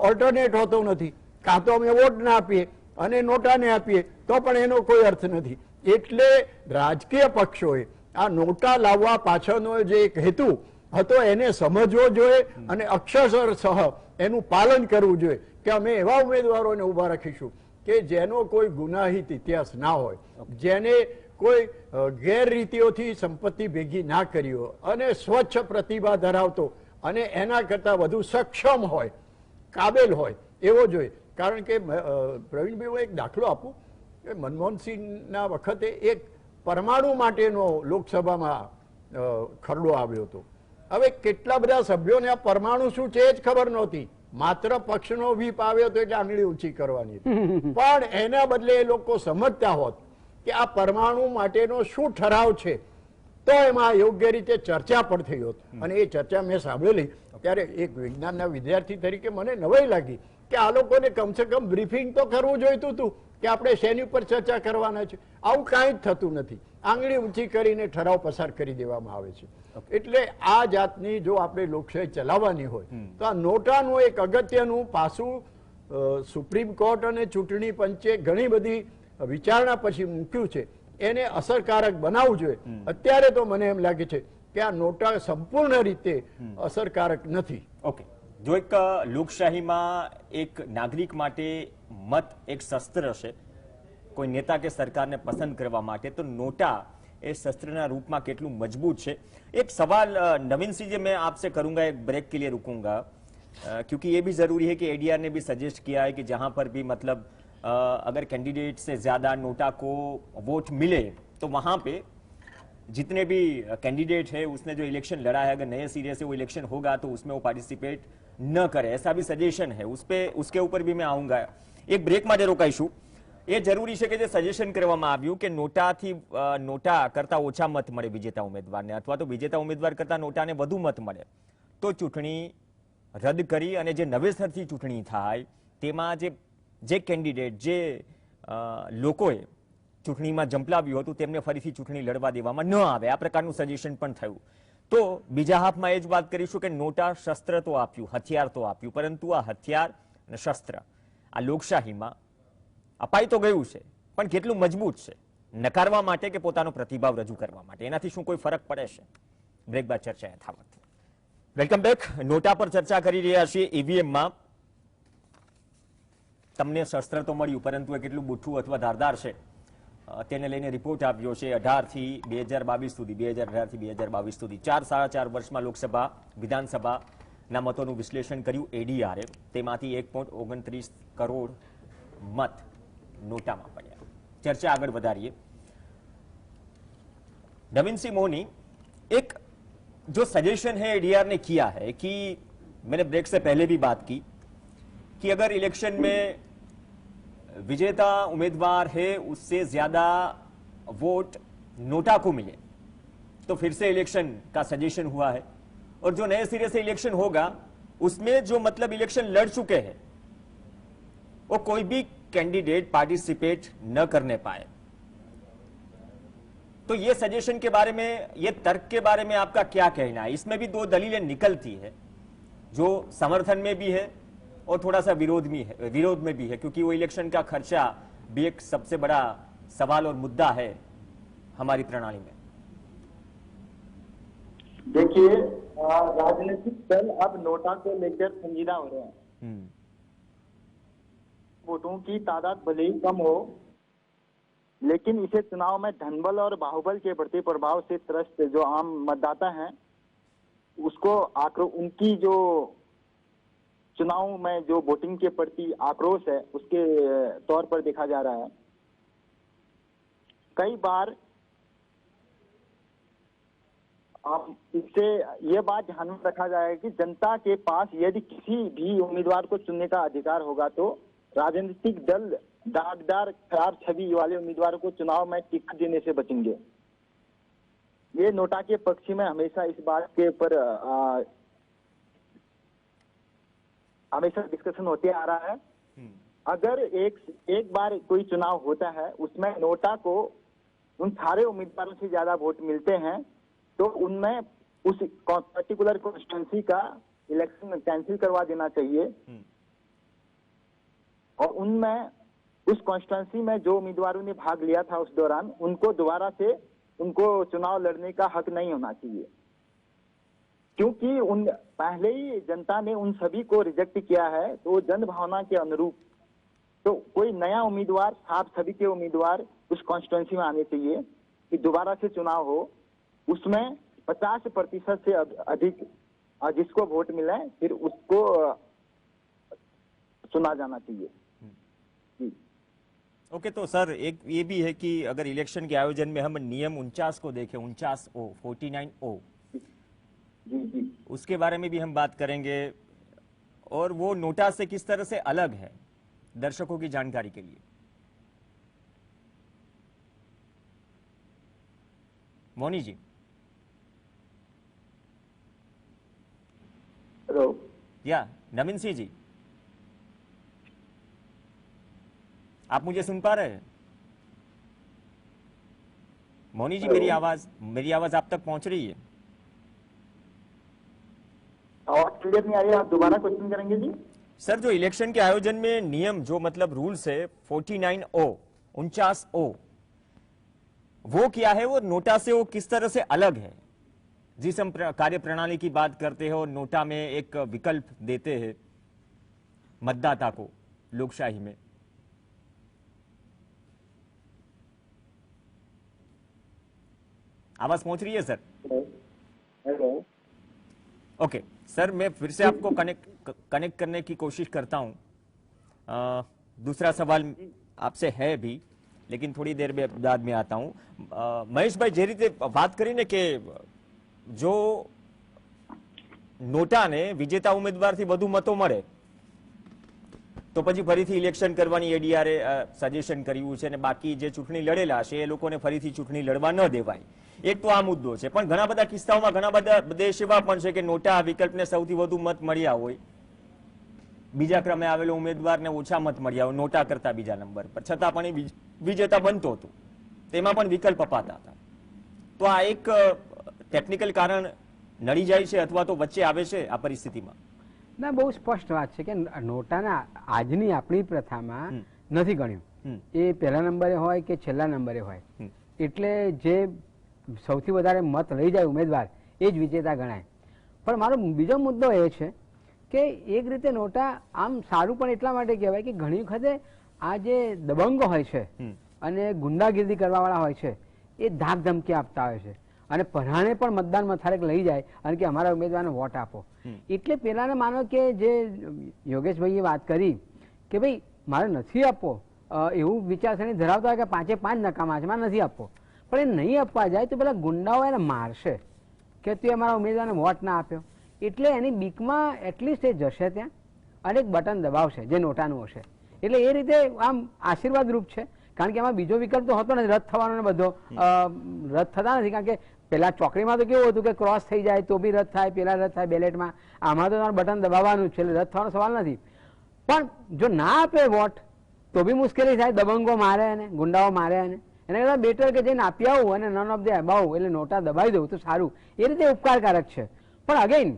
ઓલ્ટરનેટ હોતો નથી. કાં તો અમે વોટ ના આપીએ અને નોટાને આપીએ તો પણ એનો કોઈ અર્થ નથી. એટલે રાજકીય પક્ષોએ આ નોટા લાવવા પાછળનો જે એક હેતુ હતો એને સમજવો જોઈએ અને અક્ષરશઃ એનું પાલન કરવું જોઈએ કે અમે એવા ઉમેદવારોને ઉભા રાખીશું કે જેનો કોઈ ગુનાહિત ઇતિહાસ ના હોય, જેને કોઈ ગેરરીતિઓથી સંપત્તિ ભેગી ના કરી હોય અને સ્વચ્છ પ્રતિભા ધરાવતો અને એના કરતા વધુ સક્ષમ હોય, કાબેલ હોય એવો જોઈએ. કારણ કે પ્રવીણભાઈ, હું એક દાખલો આપું કે મનમોહનસિંહના વખતે એક પરમાણુ માટેનો લોકસભામાં ખરડો આવ્યો હતો. હવે કેટલા બધા સભ્યોને આ પરમાણુ શું છે એ જ ખબર નહોતી. માત્ર પક્ષનો વ્હીપ આવ્યો હતો એટલે આંગળી ઊંચી કરવાની હતી. પણ એના બદલે એ લોકો સમજતા હોત કે આ પરમાણુ માટેનો શું ઠરાવ છે તો એમાં યોગ્ય રીતે ચર્ચા પણ થઈ હોત. અને એ ચર્ચા મેં સાંભળેલી ત્યારે એક વિજ્ઞાનના વિદ્યાર્થી તરીકે મને નવાઈ લાગી કે આ લોકોને કમસે કમ બ્રીફિંગ તો કરવું જોઈતું હતું કે આપણે શેની ઉપર ચર્ચા કરવાના છે. આવું કાંઈ જ થતું નથી. આંગળી ઊંચી કરીને ઠરાવ પસાર કરી દેવામાં આવે છે. એટલે આ જાતની જો આપણે લોકશાહી ચલાવવાની હોય તો આ નોટાનું એક અગત્યનું પાસું સુપ્રીમ કોર્ટ અને ચૂંટણી પંચે ઘણી બધી વિચારણા પછી મૂક્યું છે. એને અસરકારક બનાવવું જોઈએ. અત્યારે તો મને એમ લાગે છે કે આ નોટા સંપૂર્ણ રીતે અસરકારક નથી. ઓકે, જો એક લોકશાહીમાં એક નાગરિક માટે મત એક શસ્ત્ર છે કોઈ નેતા કે સરકારને પસંદ કરવા માટે, તો નોટા એ शस्त्र रूप में कितलू मजबूत है। एक सवाल नवीन सिंह जी मैं आपसे करूंगा, एक ब्रेक के लिए रुकूंगा, क्योंकि ये भी जरूरी है कि एडीआर ने भी सजेस्ट किया है कि जहां पर भी मतलब अगर कैंडिडेट से ज्यादा नोटा को वोट मिले तो वहां पे जितने भी कैंडिडेट है उसने जो इलेक्शन लड़ा है अगर नए सिरे से वो इलेक्शन होगा तो उसमें वो पार्टिसिपेट न करे, ऐसा भी सजेशन है। उसके ऊपर भी मैं आऊंगा। एक ब्रेक में रोकाईशू। એ જરૂરી છે કે જે સજેશન કરવામાં આવ્યું કે નોટા કરતા ઓછા મત મળે વિજેતા ઉમેદવારને, અથવા તો વિજેતા ઉમેદવાર કરતા નોટાને વધુ મત મળે તો ચૂંટણી રદ કરી અને જે નવેસરથી ચૂંટણી થાય તેમાં જે કેન્ડિડેટ જે લોકોએ ચૂંટણીમાં ઝંપલાવ્યું હતું તેમને ફરીથી ચૂંટણી લડવા દેવામાં ન આવે, આ પ્રકારનું સજેશન પણ થયું। તો બીજા હાફમાં એ જ વાત કરીશું કે નોટા શસ્ત્ર તો આપ્યું, હથિયાર તો આપ્યું, પરંતુ આ હથિયાર અને શસ્ત્ર આ લોકશાહીમાં અપાઈ તો ગયું છે પણ કેટલું મજબૂત છે નકારવા માટે કે પોતાનો પ્રતિભાવ રજૂ કરવા માટે, એનાથી શું કોઈ ફરક પડે છે? બ્રેક બાદ ચર્ચા યથાવત। Welcome back. નોટા પર ચર્ચા કરી રહ્યા છીએ। ઈવીએમમાં તમને શસ્ત્ર તો મળ્યું પરંતુ એ કેટલું બુઠ્ઠું અથવા ધારદાર છે તેને લઈને રિપોર્ટ આવ્યો છે 18 થી 2022 સુધી, 2018 થી 2022 સુધી 4.5 વર્ષમાં લોકસભા વિધાનસભાના મતોનું વિશ્લેષણ કર્યું એડીઆરએ। તેમાંથી 1.29 કરોડ મત नोटा में पड़ा। चर्चा आगे बढ़ाइए। नवीन सिंह मोहनी, एक जो सजेशन है एडीआर ने किया है कि मैंने ब्रेक से पहले भी बात की कि अगर इलेक्शन में विजेता उम्मीदवार है उससे ज्यादा वोट नोटा को मिले तो फिर से इलेक्शन का सजेशन हुआ है, और जो नए सिरे से इलेक्शन होगा उसमें जो मतलब इलेक्शन लड़ चुके हैं वो कोई भी कैंडिडेट पार्टिसिपेट न करने पाए। तो ये सजेशन के बारे में, ये तर्क के बारे में आपका क्या कहना है? इसमें भी दो दलीलें निकलती है, जो समर्थन में भी है और थोड़ा सा विरोध में भी है, क्योंकि वो इलेक्शन का खर्चा भी एक सबसे बड़ा सवाल और मुद्दा है हमारी प्रणाली में। देखिए, राजनीतिक दल अब नोटा को लेकर संजीदा हो रहे हैं। वोटों की तादाद भले ही कम हो, लेकिन इसे चुनाव में धनबल और बाहुबल के बढ़ते प्रभाव से त्रस्त जो आम मतदाता हैं उसको उनकी जो चुनाव में जो वोटिंग के प्रति आक्रोश है उसके तौर पर देखा जा रहा है। कई बार इससे यह बात ध्यान में रखा जाएगा कि जनता के पास यदि किसी भी उम्मीदवार को चुनने का अधिकार होगा तो राजनीतिक दल दागदार खराब छवि वाले उम्मीदवारों को चुनाव में टिकट देने से बचेंगे। ये नोटा के पक्ष में हमेशा इस बात के ऊपर हमेशा डिस्कशन होते आ रहा है। अगर एक बार कोई चुनाव होता है उसमें नोटा को उन सारे उम्मीदवारों से ज्यादा वोट मिलते हैं तो उनमें उस पर्टिकुलर कॉन्स्टिट्यूंसी का इलेक्शन कैंसिल करवा देना चाहिए, और उनमें उस कॉन्स्टिट्यूंसी में जो उम्मीदवारों ने भाग लिया था उस दौरान उनको दोबारा से उनको चुनाव लड़ने का हक नहीं होना चाहिए, क्योंकि उन पहले ही जनता ने उन सभी को रिजेक्ट किया है। तो जन भावना के अनुरूप तो कोई नया उम्मीदवार, आप सभी के उम्मीदवार उस कॉन्स्टिट्यूंसी में आने चाहिए कि दोबारा से चुनाव हो, उसमें 50% से अधिक जिसको वोट मिले फिर उसको सुना जाना चाहिए। जी ओके, तो सर एक ये भी है कि अगर इलेक्शन के आयोजन में हम नियम 49 को देखें, 49O, 49O, जी जी उसके बारे में भी हम बात करेंगे और वो नोटा से किस तरह से अलग है, दर्शकों की जानकारी के लिए। मोनी जी। हेलो। या नवीन सिंह जी, आप मुझे सुन पा रहे हैं? मोनी जी, मेरी आवाज आप तक पहुंच रही है? आवाज क्लियर नहीं आ रही है, आप दोबारा क्वेश्चन करेंगे जी? सर, जो इलेक्शन के आयोजन में नियम, जो मतलब रूल्स है 49O, 49O, वो क्या है, वो नोटा से वो किस तरह से अलग है? जिस हम कार्य प्रणाली की बात करते हो, नोटा में एक विकल्प देते हैं मतदाता को लोकशाही में। आवाज पहुंच रही है सर? हेलो। ओके सर, मैं फिर से आपको कनेक्ट करने की कोशिश करता हूं। दूसरा सवाल आपसे है भी, लेकिन थोड़ी देर बाद में आता हूं। महेश भाई, जे रीते बात કરીને કે જો નોટાને વિજેતા ઉમેદવારથી વધુ મતો મળે તો પછી ફરીથી ઇલેક્શન કરવાની એડીઆરએ સજેશન કર્યું છે, અને બાકી જે ચૂંટણી લડેલા છે એ લોકોને ફરીથી ચૂંટણી લડવા ન દેવાય. એક તો આ મુદ્દો છે, પણ ઘણા બધા કિસ્સાઓમાં ઘણા બધા દેશ એવા પણ છે કે નોટા વિકલ્પને સૌથી વધુ મત મળ્યા હોય, બીજા ક્રમે આવેલો ઉમેદવારને ઓછા મત મળ્યા હોય નોટા કરતા બીજા નંબર પર, છતાં પણ એ વિજેતા બનતો હતો. તેમાં પણ વિકલ્પ અપાતા હતા. તો આ એક ટેકનિકલ કારણ નડી જાય છે અથવા તો વચ્ચે આવે છે આ પરિસ્થિતિમાં? ના, બહુ સ્પષ્ટ વાત છે કે નોટાના આજની આપણી પ્રથામાં નથી ગણ્યું. એ પહેલા નંબરે હોય કે છેલ્લા નંબરે હોય, એટલે જે સૌથી વધારે મત લઈ જાય ઉમેદવાર એ જ વિજેતા ગણાય. પણ મારો બીજો મુદ્દો એ છે કે એક રીતે નોટા આમ સારું પણ એટલા માટે કહેવાય કે ઘણી વખતે આ જે દબંગો હોય છે અને ગુંડાગીરી કરવાવાળા હોય છે એ ધાક ધમકી આપતા હોય છે અને પરાણે પણ મતદાન મથાળે લઈ જાય અને કે અમારા ઉમેદવારને વોટ આપો. એટલે પેલાને માનો કે જે યોગેશભાઈએ વાત કરી કે ભાઈ મારે નથી આપવો, એવું વિચારસરણી ધરાવતા હોય કે 5 નકામા છે, મારે નથી આપવો, પણ એ નહીં આપવા જાય તો પેલા ગુંડાઓ એને મારશે કે તું અમારા ઉમેદવારને વોટ ના આપ્યો. એટલે એની બીકમાં એટલીસ્ટ એ જશે ત્યાં અને એક બટન દબાવશે જે નોટાનું હશે. એટલે એ રીતે આમ આશીર્વાદ રૂપ છે, કારણ કે એમાં બીજો વિકલ્પ તો હતો નથી, રદ થવાનો બધો રદ થતા નથી. કારણ કે પેલા ચોકડીમાં તો કેવું હતું કે ક્રોસ થઈ જાય તો બી રદ થાય, પેલા રદ થાય બેલેટમાં. આમાં તો તમારે બટન દબાવવાનું છે, એટલે રદ થવાનો સવાલ નથી. પણ જો ના આપે વોટ તો બી મુશ્કેલી થાય, દબંગો મારે અને ગુંડાઓ મારે એને કરતાં બેટર કે જઈને આપી આવું અને નન ઓફ ધ અબાઉ એટલે નોટા દબાવી દઉં તો સારું. એ રીતે ઉપકારકારક છે. પણ અગેન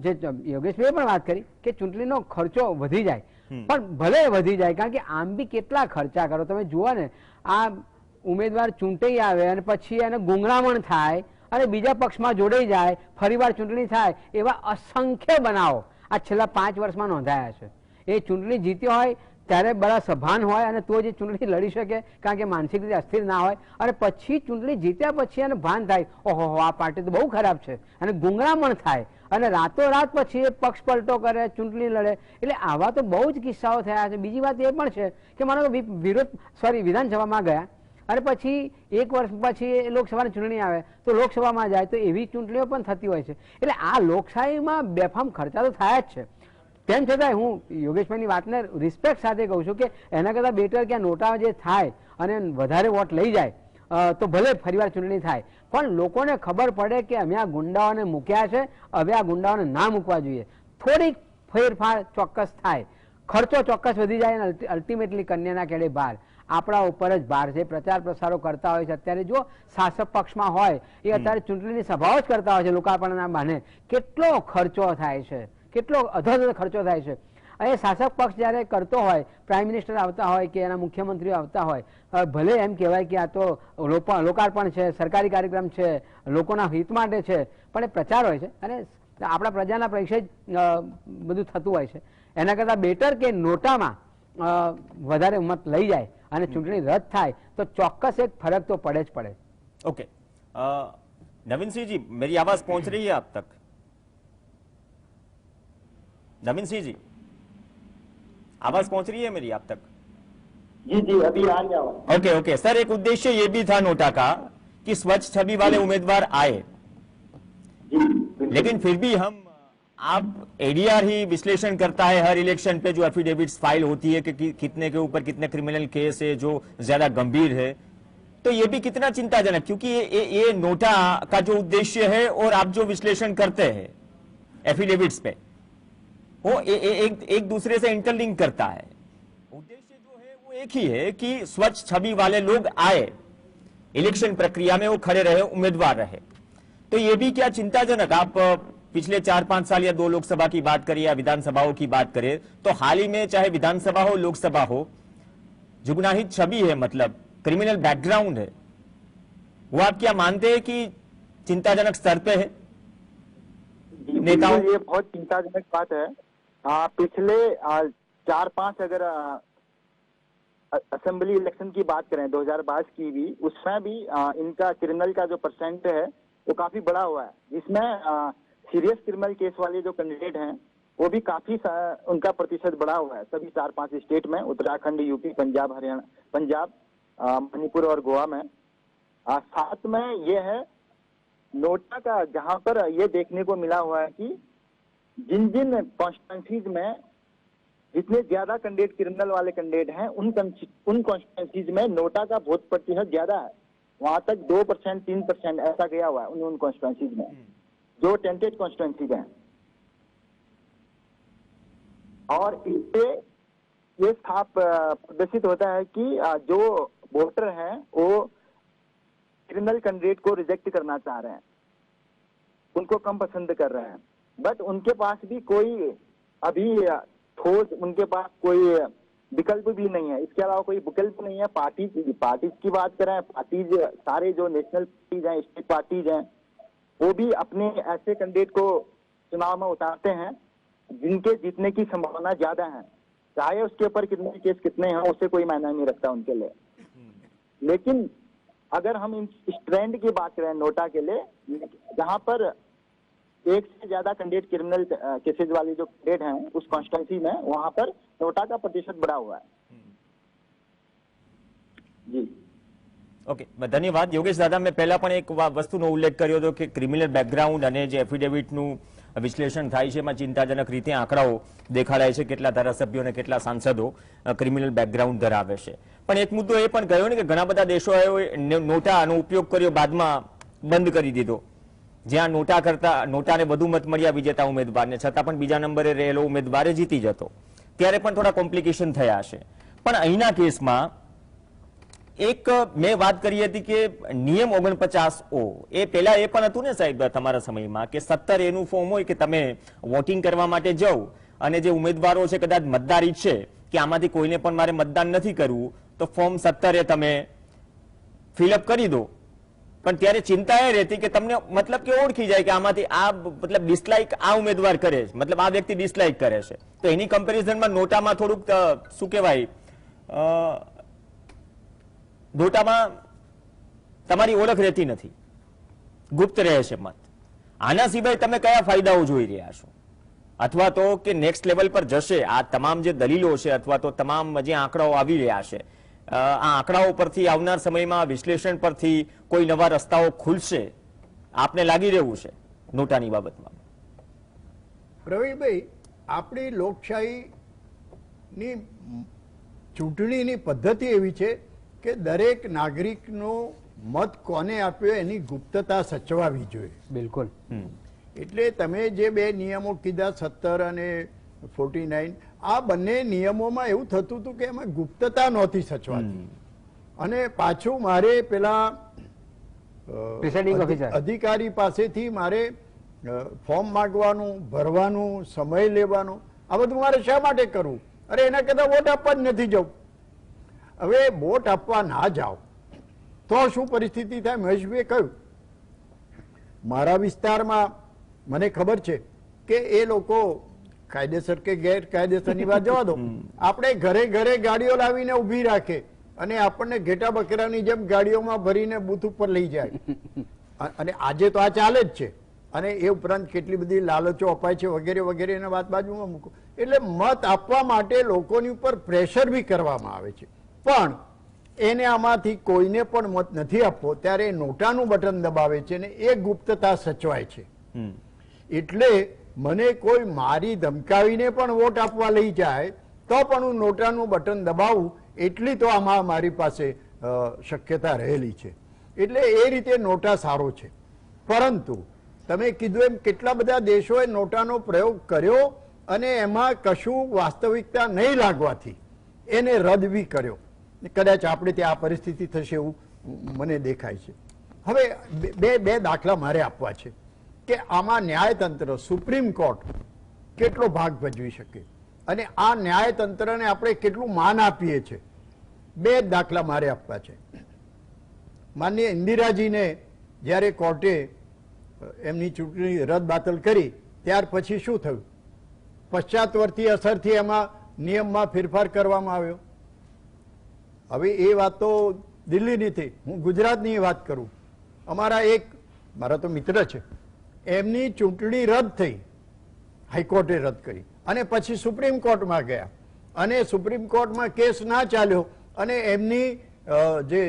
જે યોગેશભાઈએ પણ વાત કરી કે ચૂંટણીનો ખર્ચો વધી જાય, પણ ભલે વધી જાય, કારણ કે આમ બી કેટલા ખર્ચા કરો તમે જુઓ ને. આ ઉમેદવાર ચૂંટાઈ આવે અને પછી એને ગુંગળામણ થાય અને બીજા પક્ષમાં જોડાઈ જાય, ફરીવાર ચૂંટણી થાય, એવા અસંખ્ય બનાવો આ છેલ્લા 5 વર્ષમાં નોંધાયા છે. એ ચૂંટણી જીત્યો હોય ત્યારે બડા સભાન હોય અને તો જે ચૂંટણી લડી શકે, કારણ કે માનસિક રીતે અસ્થિર ના હોય, અને પછી ચૂંટણી જીત્યા પછી એને ભાન થાય ઓહો આ પાર્ટી તો બહુ ખરાબ છે અને ગુંગળામણ થાય અને રાતોરાત પછી એ પક્ષ પલટો કરે, ચૂંટણી લડે. એટલે આવા તો બહુ જ કિસ્સાઓ થયા છે. બીજી વાત એ પણ છે કે માનો વિધાનસભામાં ગયા અને પછી 1 વર્ષ પછી લોકસભાની ચૂંટણી આવે તો લોકસભામાં જાય, તો એવી ચૂંટણીઓ પણ થતી હોય છે. એટલે આ લોકશાહીમાં બેફામ ખર્ચા તો થયા જ છે. તેમ છતાંય હું યોગેશભાઈની વાતને રિસ્પેક્ટ સાથે કહું છું કે એના કરતાં બેટર કે નોટા જે થાય અને વધારે વોટ લઈ જાય તો ભલે ફરીવાર ચૂંટણી થાય, પણ લોકોને ખબર પડે કે અમે આ ગુંડાઓને મૂક્યા છે, હવે આ ગુંડાઓને ના મૂકવા જોઈએ. થોડીક ફેરફાર ચોક્કસ થાય, ખર્ચો ચોક્કસ વધી જાય અને અલ્ટિમેટલી કન્યાના કેડે ભાર આપણા ઉપર જ ભાર છે. પ્રચાર પ્રસારો કરતા હોય છે. અત્યારે જો શાસક પક્ષમાં હોય એ અત્યારે ચૂંટણીની સભાઓ જ કરતા હોય છે લોકાર્પણના બહાને. કેટલો ખર્ચો થાય છે, કેટલો અધધ ખર્ચો થાય છે. એ શાસક પક્ષ જ્યારે કરતો હોય, પ્રાઇમ મિનિસ્ટર આવતા હોય કે એના મુખ્યમંત્રીઓ આવતા હોય, ભલે એમ કહેવાય કે આ તો લોકાર્પણ છે, સરકારી કાર્યક્રમ છે, લોકોના હિત માટે છે, પણ એ પ્રચાર હોય છે અને આપણા પ્રજાના પૈસે જ બધું થતું હોય છે. એના કરતાં બેટર કે નોટામાં વધારે મત લઈ જાય અને ચૂંટણી રદ થાય તો ચોક્કસ એક ફરક તો પડે જ પડે. ओके, नवीन सिंह जी, मेरी आवाज पहुंच रही है आप तक? नवीन सिंह जी, आवाज पहुंच रही है मेरी आप तक? जी जी, अभी आ गया हूँ। ओके ओके सर, एक उद्देश्य ये भी था नोटा का कि स्वच्छ छवि वाले उम्मीदवार आए, जी बिल्कुल। लेकिन फिर भी आप एडीआर ही विश्लेषण करता है हर इलेक्शन पे, जो एफिडेविट्स फाइल होती है कि कितने के ऊपर कितने क्रिमिनल केस है जो ज्यादा गंभीर है, तो ये भी कितना चिंताजनक, क्योंकि ये नोटा का जो उद्देश्य है और आप जो विश्लेषण करते हैं एफिडेविट्स पे, वो एक दूसरे से इंटरलिंक करता है। उद्देश्य जो है वो एक ही है कि स्वच्छ छवि वाले लोग आए, इलेक्शन प्रक्रिया में वो खड़े रहे, उम्मीदवार रहे। तो ये भी क्या चिंताजनक, आप पिछले 4-5 साल या 2 लोकसभा की बात करें या विधानसभाओं की बात करें, तो हाल ही में चाहे विधानसभा हो लोकसभा हो, जुगनाहित छवि है, मतलब क्रिमिनल बैकग्राउंड है, वो आप क्या मानते हैं कि चिंताजनक स्तर पे है? जी, नेताओं ये बहुत चिंताजनक बात है। पिछले 4-5 अगर असेंबली इलेक्शन की बात करें 2022 की भी, उसमें भी इनका क्रिमिनल का जो परसेंट है वो काफी बड़ा हुआ है, जिसमें सीरियस क्रिमिनल केस वाले जो कैंडिडेट हैं वो भी काफी उनका प्रतिशत बढ़ा हुआ है सभी 4-5 स्टेट में, उत्तराखंड, यूपी, पंजाब, हरियाणा, पंजाब, मणिपुर और गोवा में। साथ में ये है नोटा का, जहां पर ये देखने को मिला हुआ है कि जिन जिन कॉन्स्टिट्यूंसीज में जितने ज्यादा कैंडिडेट क्रिमिनल वाले कैंडिडेट हैं, उन कॉन्स्टिट्यूंसीज में नोटा का वोट प्रतिशत ज्यादा है। वहां तक 2%, 3% ऐसा गया हुआ है उन कॉन्स्टिट्यूंसीज में जो टेंटेड कॉन्स्टिट्यूंसीज हैं। और इससे ये साफ प्रदर्शित होता है कि जो वोटर हैं वो क्रिमिनल कैंडिडेट को रिजेक्ट करना चाह रहे हैं, उनको कम पसंद कर रहे हैं, बट उनके पास भी कोई अभी ठोस, उनके पास कोई विकल्प भी नहीं है, इसके अलावा कोई विकल्प नहीं है। पार्टीज की बात करें, पार्टीज सारे जो नेशनल पार्टीज हैं, स्टेट पार्टीज हैं, वो भी अपने ऐसे कैंडिडेट को चुनाव में उतारते हैं जिनके जीतने की संभावना ज्यादा है, चाहे उसके ऊपर कितने केस कितने हैं उससे कोई मायना नहीं रखता उनके लिए। लेकिन अगर हम इस ट्रेंड की बात करें नोटा के लिए, जहां पर एक से ज्यादा कैंडिडेट क्रिमिनल केसेज वाले जो कैंडिडेट हैं उस कॉन्स्टिट्यूंसी में, वहां पर नोटा का प्रतिशत बढ़ा हुआ है। जी ઓકે, ધન્યવાદ યોગેશ દાદા. મેં પહેલા પણ એક વસ્તુનો ઉલ્લેખ કર્યો હતો કે ક્રિમિનલ બેકગ્રાઉન્ડ અને જે એફિડેવિટનું વિશ્લેષણ થાય છે એમાં ચિંતાજનક રીતે આંકડાઓ દેખાડાય છે, કેટલા ધારાસભ્યો અને કેટલા સાંસદો ક્રિમિનલ બેકગ્રાઉન્ડ ધરાવે છે. પણ એક મુદ્દો એ પણ કહ્યો ને કે ઘણા બધા દેશોએ નોટાનો ઉપયોગ કર્યો, બાદમાં બંધ કરી દીધો, જ્યાં નોટાને વધુ મત મળ્યા વિજેતા ઉમેદવારને, છતાં પણ બીજા નંબરે રહેલો ઉમેદવાર જીતી જતો, ત્યારે પણ થોડા કોમ્પ્લિકેશન થયા છે. પણ અહીંના કેસમાં એક મેં વાત કરી હતી કે નિયમ 49O, એ પહેલા એ પણ હતું ને સાહેબ તમારા સમયમાં કે 17A નું ફોર્મ હોય કે તમે વોટિંગ કરવા માટે જાઓ અને જે ઉમેદવારો છે કદાચ મતદાર ઈચ્છે કે આમાંથી કોઈને પણ મારે મતદાન નથી કરવું તો ફોર્મ 17A તમે ફિલઅપ કરી દો. પણ ત્યારે ચિંતા એ રહેતી કે તમને મતલબ કે ઓળખી જાય કે આમાંથી આ મતલબ ડિસલાઇક આ ઉમેદવાર કરે છે, મતલબ આ વ્યક્તિ ડિસલાઇક કરે છે, તો એની કમ્પેરિઝનમાં નોટામાં થોડુંક શું કહેવાય, નોટામાં તમારી ઓળખ રહેતી નથી, ગુપ્ત રહે છે મત. આના સિવાય તમે કયા ફાયદાઓ જોઈ રહ્યા છો, અથવા તો કે નેક્સ્ટ લેવલ પર જશે આ તમામ જે દલીલો છે અથવા તો તમામ જે આંકડાઓ આવી રહ્યા છે, આ આંકડાઓ પરથી આવનાર સમયમાં વિશ્લેષણ પરથી કોઈ નવા રસ્તાઓ ખુલશે, આપને લાગી રહ્યું છે નોટાની બાબતમાં? પ્રવીણભાઈ, આપણી લોકશાહીની ચૂંટણીની પદ્ધતિ એવી છે કે દરેક નાગરિકનો મત કોને આપ્યો એની ગુપ્તતા સચવાવી જોઈએ. બિલકુલ. એટલે તમે જે બે નિયમો કીધા 17 અને 49, આ બંને નિયમોમાં એવું થતું હતું કે એમાં ગુપ્તતા નહોતી સચવાતી. અને પાછું મારે પેલા પ્રિસાઇડિંગ ઓફિસર અધિકારી પાસેથી મારે ફોર્મ માંગવાનું, ભરવાનું, સમય લેવાનો, આ બધું મારે શા માટે કરવું? અરે એના કરતા વોટ આપવા જ નથી જવું. હવે વોટ આપવા ના જાઓ તો શું પરિસ્થિતિ થાય? મહેશભાઈએ કહ્યું, મારા વિસ્તારમાં મને ખબર છે કે એ લોકો કાયદેસર કે ગેરકાયદેસરની વાત જવા દો, આપણે ઘરે ઘરે ગાડીઓ લાવીને ઊભી રાખે અને આપણને ઘેટા બકરાની જેમ ગાડીઓમાં ભરીને બૂથ ઉપર લઈ જાય. અને આજે તો આ ચાલે જ છે. અને એ ઉપરાંત કેટલી બધી લાલચો અપાય છે વગેરે વગેરે, એના વાત બાજુમાં મૂકો. એટલે મત આપવા માટે લોકોની ઉપર પ્રેશર બી કરવામાં આવે છે. પણ એને આમાંથી કોઈને પણ મત નથી આપવો ત્યારે નોટાનું બટન દબાવે છે ને એ ગુપ્તતા સચવાય છે. એટલે મને કોઈ મારી ધમકાવીને પણ વોટ આપવા લઈ જાય તો પણ હું નોટાનું બટન દબાવું એટલી તો આમાં મારી પાસે શક્યતા રહેલી છે. એટલે એ રીતે નોટા સારો છે. પરંતુ તમે કીધું એમ કેટલા બધા દેશોએ નોટાનો પ્રયોગ કર્યો અને એમાં કશું વાસ્તવિકતા નહીં લાગવાથી એને રદ બી કર્યો. કદાચ આપણે ત્યાં આ પરિસ્થિતિ થશે એવું મને દેખાય છે. હવે બે દાખલા મારે આપવા છે કે આમાં ન્યાયતંત્ર સુપ્રીમ કોર્ટ કેટલો ભાગ ભજવી શકે અને આ ન્યાયતંત્રને આપણે કેટલું માન આપીએ છીએ. બે દાખલા મારે આપવા છે. માનનીય ઇન્દિરાજીને જ્યારે કોર્ટે એમની ચૂંટણી રદ બાતલ કરી ત્યાર પછી શું થયું? પશ્ચાતવર્તી અસરથી એમાં નિયમમાં ફેરફાર કરવામાં આવ્યો. હવે એ વાત તો દિલ્હીની થઈ, હું ગુજરાતની વાત કરું. મારા તો મિત્ર છે, એમની ચૂંટણી રદ થઈ, હાઈકોર્ટે રદ કરી અને પછી સુપ્રીમ કોર્ટમાં ગયા અને સુપ્રીમ કોર્ટમાં કેસ ના ચાલ્યો અને એમની જે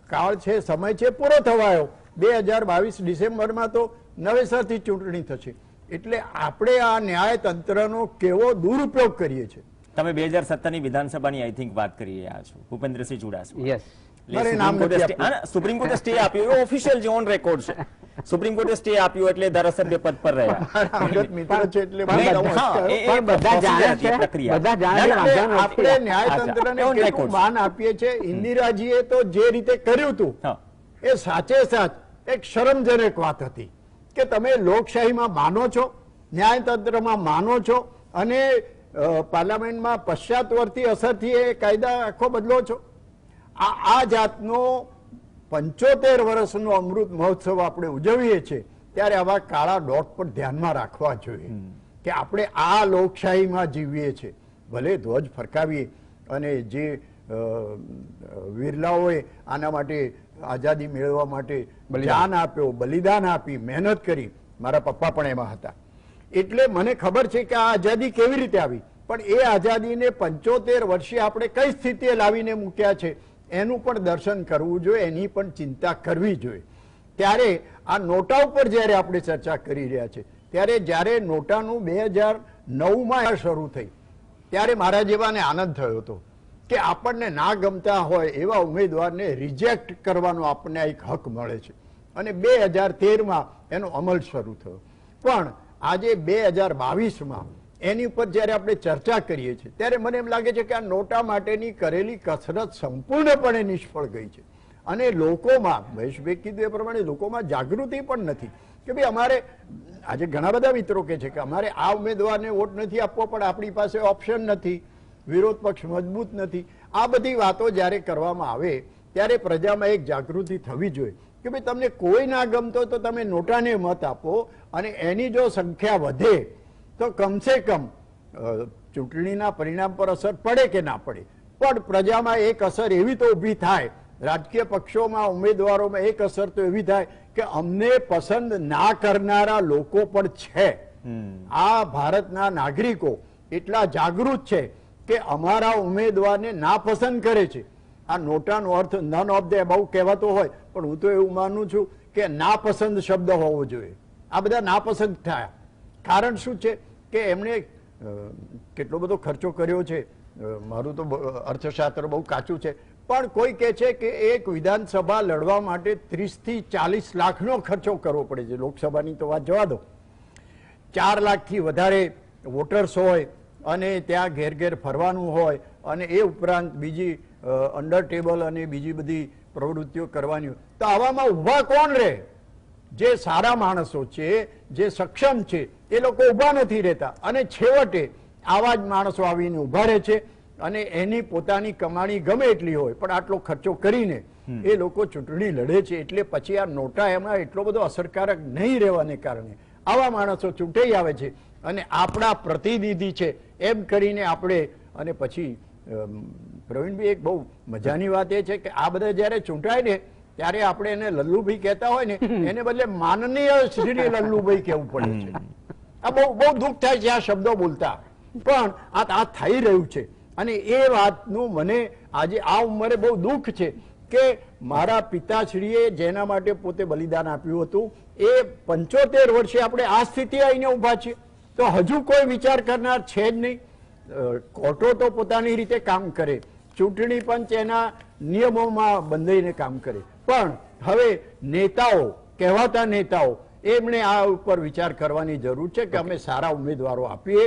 કાળ છે, સમય છે, પૂરો થવાયો. 2022 ડિસેમ્બરમાં તો નવેસરથી ચૂંટણી થશે. એટલે આપણે આ ન્યાયતંત્રનો કેવો દુરુપયોગ કરીએ છીએ. તમે 2017ની વિધાનસભાની આઈ થિંક વાત કરી રહ્યા છો, ભૂપેન્દ્રસિંહ ચુડાસમા. યસ, સુપ્રીમ કોર્ટે સ્ટે આપ્યો, એ ઓફિશિયલ જે ઓન રેકોર્ડ છે. સુપ્રીમ કોર્ટે સ્ટે આપ્યો એટલે ધારાસભ્ય પદ પર રહ્યા. મિત્ર છે એટલે બધા જાણે છે, બધા જાણે છે, વાંધો નથી. આપણે ન્યાયતંત્રને કેટલું માન આપીએ છીએ. ઇન્દિરાજીએ તો જે રીતે કર્યું હતું એ સાચે સાચ એક શરમજનક વાત હતી કે તમે લોકશાહીમાં માનો છો, ન્યાયતંત્રમાં માનો છો અને પાર્લામેન્ટમાં પશ્ચાતવર્તી અસરથી એ કાયદા આખો બદલો છો. આ જાતનો 75 વર્ષનો અમૃત મહોત્સવ આપણે ઉજવીએ છીએ ત્યારે આવા કાળા ડોટ પર ધ્યાનમાં રાખવા જોઈએ કે આપણે આ લોકશાહીમાં જીવીએ છીએ. ભલે ધ્વજ ફરકાવીએ અને જે વીરલાઓએ આના માટે આઝાદી મેળવવા માટે જાન આપ્યો, બલિદાન આપી, મહેનત કરી, મારા પપ્પા પણ એમાં હતા. એટલે મને ખબર છે કે આ આઝાદી કેવી રીતે આવી, પણ એ આઝાદીને 75 વર્ષે આપણે કઈ સ્થિતિએ લાવીને મૂક્યા છે એનું પણ દર્શન કરવું જોઈએ, એની પણ ચિંતા કરવી જોઈએ. ત્યારે આ નોટા ઉપર જ્યારે આપણે ચર્ચા કરી રહ્યા છે ત્યારે જ્યારે નોટાનું 2009માં શરૂ થઈ ત્યારે મારા જેવાને આનંદ થયો હતો કે આપણને ના ગમતા હોય એવા ઉમેદવારને રિજેક્ટ કરવાનો આપણને એક હક મળે છે અને 2013માં એનો અમલ શરૂ થયો. પણ આજે 2022માં એની ઉપર જ્યારે આપણે ચર્ચા કરીએ છીએ ત્યારે મને એમ લાગે છે કે આ નોટા માટેની કરેલી કસરત સંપૂર્ણપણે નિષ્ફળ ગઈ છે અને લોકોમાં, મહેશભાઈ કીધું એ પ્રમાણે લોકોમાં જાગૃતિ પણ નથી કે ભાઈ અમારે આજે ઘણા બધા મિત્રો કહે છે કે અમારે આ ઉમેદવારને વોટ નથી આપવો પણ આપણી પાસે ઓપ્શન નથી, વિરોધ પક્ષ મજબૂત નથી. આ બધી વાતો જ્યારે કરવામાં આવે ત્યારે પ્રજામાં એક જાગૃતિ થવી જોઈએ કે ભાઈ તમને કોઈ ના ગમતો તો તમે નોટાને મત આપો અને એની જો સંખ્યા વધે તો કમસે કમ ચૂંટણીના પરિણામ પર અસર પડે કે ના પડે પણ પ્રજામાં એક અસર એવી તો ઊભી થાય, રાજકીય પક્ષોમાં, ઉમેદવારોમાં એક અસર તો એવી થાય કે અમને પસંદ ના કરનારા લોકો પણ છે. આ ભારતના નાગરિકો એટલા જાગૃત છે કે અમારા ઉમેદવારને નાપસંદ કરે છે. આ નોટાનો અર્થ નન ઓફ ધ અબાઉ કહેવાતો હોય પણ હું તો એવું માનું છું કે નાપસંદ શબ્દ હોવો જોઈએ. આ બધા નાપસંદ થયા. કારણ શું છે કે એમણે કેટલો બધો ખર્ચો કર્યો છે. મારું તો અર્થશાસ્ત્ર બહુ કાચું છે પણ કોઈ કહે છે કે એક વિધાનસભા લડવા માટે 30 થી 40 લાખનો ખર્ચો કરવો પડે છે. લોકસભાની તો વાત જવા દો, 4 લાખથી વધારે વોટર્સ હોય અને ત્યાં ઘેર ઘેર ફરવાનું હોય અને એ ઉપરાંત બીજી અંડર ટેબલ અને બીજી બધી પ્રવૃત્તિઓ કરવાની હોય તો આવામાં ઊભા કોણ રહે? જે સારા માણસો છે, જે સક્ષમ છે એ લોકો ઊભા નથી રહેતા અને છેવટે આવા જ માણસો આવીને ઊભા રહે છે અને એની પોતાની કમાણી ગમે એટલી હોય પણ આટલો ખર્ચો કરીને એ લોકો ચૂંટણી લડે છે. એટલે પછી આ નોટા એમાં એટલો બધો અસરકારક નહીં રહેવાને કારણે આવા માણસો ચૂંટાઈ આવે છે અને આપણા પ્રતિનિધિ છે એમ કરીને આપણે અને પછી પ્રવીણભાઈ એક બહુ મજાની વાત એ છે કે આ બધા જયારે ચૂંટાય ને ત્યારે આપણે એને લલ્લુભાઈ કહેતા હોય ને એને બદલે માનનીય શ્રી લલ્લુભાઈ કહેવું પડે છે. આ બહુ દુઃખ થાય છે આ શબ્દો બોલતા પણ આ થઈ રહ્યું છે. અને એ વાતનું મને આજે આ ઉંમરે બહુ દુઃખ છે કે મારા પિતાશ્રીએ જેના માટે પોતે બલિદાન આપ્યું હતું એ 75 વર્ષે આપણે આ સ્થિતિ આવીને ઊભા છીએ તો હજુ કોઈ વિચાર કરનાર છે જ નહીં. કોર્ટો તો પોતાની રીતે કામ કરે, ચૂંટણી પંચ એના નિયમોમાં બંધાઈને કામ કરે, પણ હવે નેતાઓ, કહેવાતા નેતાઓ, એમણે આ ઉપર વિચાર કરવાની જરૂર છે કે અમે સારા ઉમેદવારો આપીએ,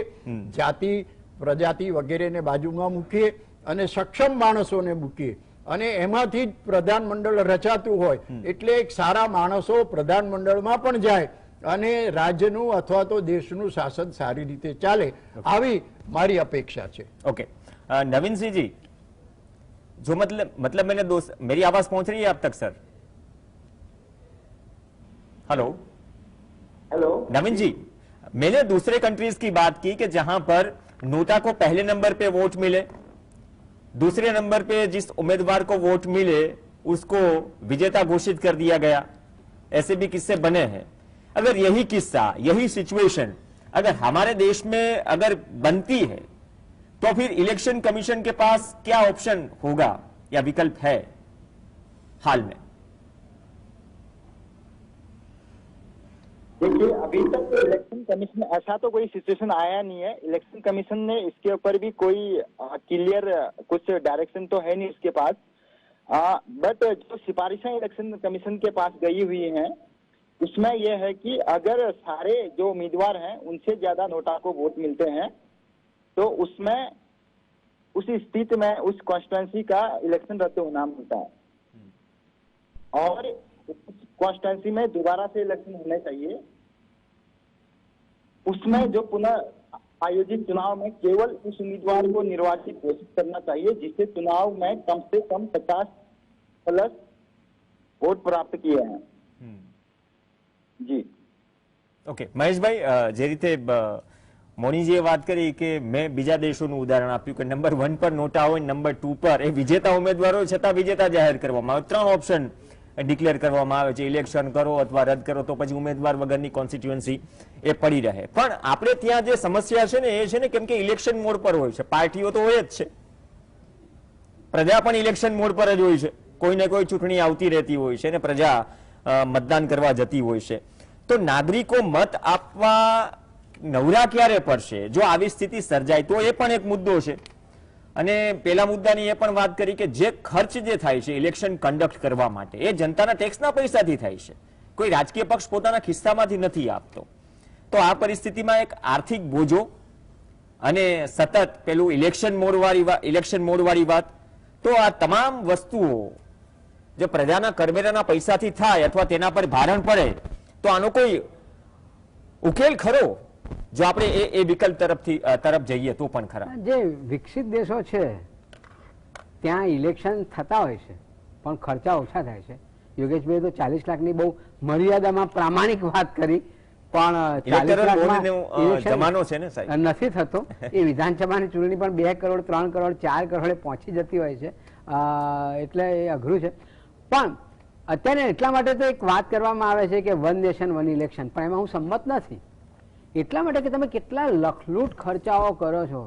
જાતિ પ્રજાતિ વગેરેને બાજુમાં મૂકીએ અને સક્ષમ માણસોને મૂકીએ અને એમાંથી જ પ્રધાનમંડળ રચાતું હોય એટલે એક સારા માણસો પ્રધાનમંડળમાં પણ જાય અને રાજ્યનું અથવા તો દેશનું શાસન સારી રીતે ચાલે, આવી મારી અपेक्षा છે. ओके नवीन सिंह जी, जो मतलब मैंने मेरी आवाज पहुंच रही है आप तक सर? हेलो हेलो नवीन जी, मैंने दूसरे कंट्रीज की बात की कि जहां पर नोटा को पहले नंबर पे वोट मिले, दूसरे नंबर पे जिस उम्मीदवार को वोट मिले उसको विजेता घोषित कर दिया गया. ऐसे भी किस्से बने हैं. अगर यही किस्सा, यही सिचुएशन अगर हमारे देश में अगर बनती है तो फिर इलेक्शन कमीशन के पास क्या ऑप्शन होगा या विकल्प है हाल में? देखिए, अभी तक इलेक्शन कमीशन ऐसा तो कोई सिचुएशन आया नहीं है. इलेक्शन कमीशन ने इसके ऊपर भी कोई क्लियर कुछ डायरेक्शन तो है नहीं इसके पास. बट जो सिफारिशें इलेक्शन कमीशन के पास गई हुई हैं उसमें यह है कि अगर सारे जो उम्मीदवार हैं उनसे ज्यादा नोटा को वोट मिलते हैं तो उसमें उस स्थिति में उस कॉन्स्टिट्यूंसी का इलेक्शन रद्द होना मिलता है और कॉन्स्टिट्यूंसी में दोबारा से इलेक्शन होने चाहिए. उसमें जो पुनः आयोजित चुनाव में केवल उस उम्मीदवार को निर्वाचित घोषित करना चाहिए जिससे चुनाव में कम से कम 50+ वोट प्राप्त किए हैं. જી ઓકે મહેશભાઈ, જે રીતે મોનીજીએ વાત કરી કે મેં બીજા દેશોનું ઉદાહરણ આપ્યું કે નંબર 1 પર નોટા હોય, નંબર 2 પર એ વિજેતા ઉમેદવારો છતાં વિજેતા જાહેર કરવામાં આવે, 3 ઓપ્શન ડિક્લેર કરવામાં આવે છે, ઇલેક્શન કરો અથવા રદ કરો તો પછી ઉમેદવાર વગરની કોન્સ્ટિટ્યુઅન્સી એ પડી રહે. પણ આપણે ત્યાં જે સમસ્યા છે ને એ છે ને કેમ કે ઇલેક્શન મોડ પર હોય છે, પાર્ટીઓ તો હોય જ છે, પ્રજા પણ ઇલેક્શન મોડ પર જ હોય છે, કોઈને કોઈ ચૂંટણી આવતી રહેતી હોય છે ને પ્રજા મતદાન કરવા જતી હોય છે. તો નાગરિકો મત આપવા નવરા ક્યારે પડશે જો આવી સ્થિતિ સર્જાય? તો એ પણ એક મુદ્દો છે. અને પેલા મુદ્દાની એ પણ વાત કરી કે જે ખર્ચ જે થાય છે ઇલેક્શન કન્ડક્ટ કરવા માટે એ જનતાના ટેક્સના પૈસાથી થાય છે, કોઈ રાજકીય પક્ષ પોતાના ખિસ્સામાંથી નથી આપતો. તો આ પરિસ્થિતિમાં એક આર્થિક બોજો અને સતત પેલું ઇલેક્શન મોડવાળી વાત, તો આ તમામ વસ્તુઓ જો પ્રજાના કરવેરાના પૈસાથી થાય અથવા તેના પર ભારણ પડે તો આનો કોઈ ઉકેલ ખરો? જો આપણે એ વિકલ્પ તરફ જઈએ તો પણ ખરા. જે વિકસિત દેશો છે ત્યાં ઇલેક્શન થતા હોય છે પણ ખર્ચા ઓછા થાય છે. યોગેશભાઈ તો 40 લાખની બહુ મર્યાદામાં પ્રામાણિક વાત કરી, પણ 40 લાખમાં જમાનો છે ને સાહેબ નથી થતો. એ વિધાનસભાની ચૂંટણી પણ 2 કરોડ 3 કરોડ 4 કરોડે પહોંચી જતી હોય છે, એટલે એ અઘરું છે. પણ અત્યારે એટલા માટે તો એક વાત કરવામાં આવે છે કે વન નેશન વન ઇલેક્શન, પણ એમાં હું સંમત નથી. એટલા માટે કે તમે કેટલા લખલૂટ ખર્ચાઓ કરો છો.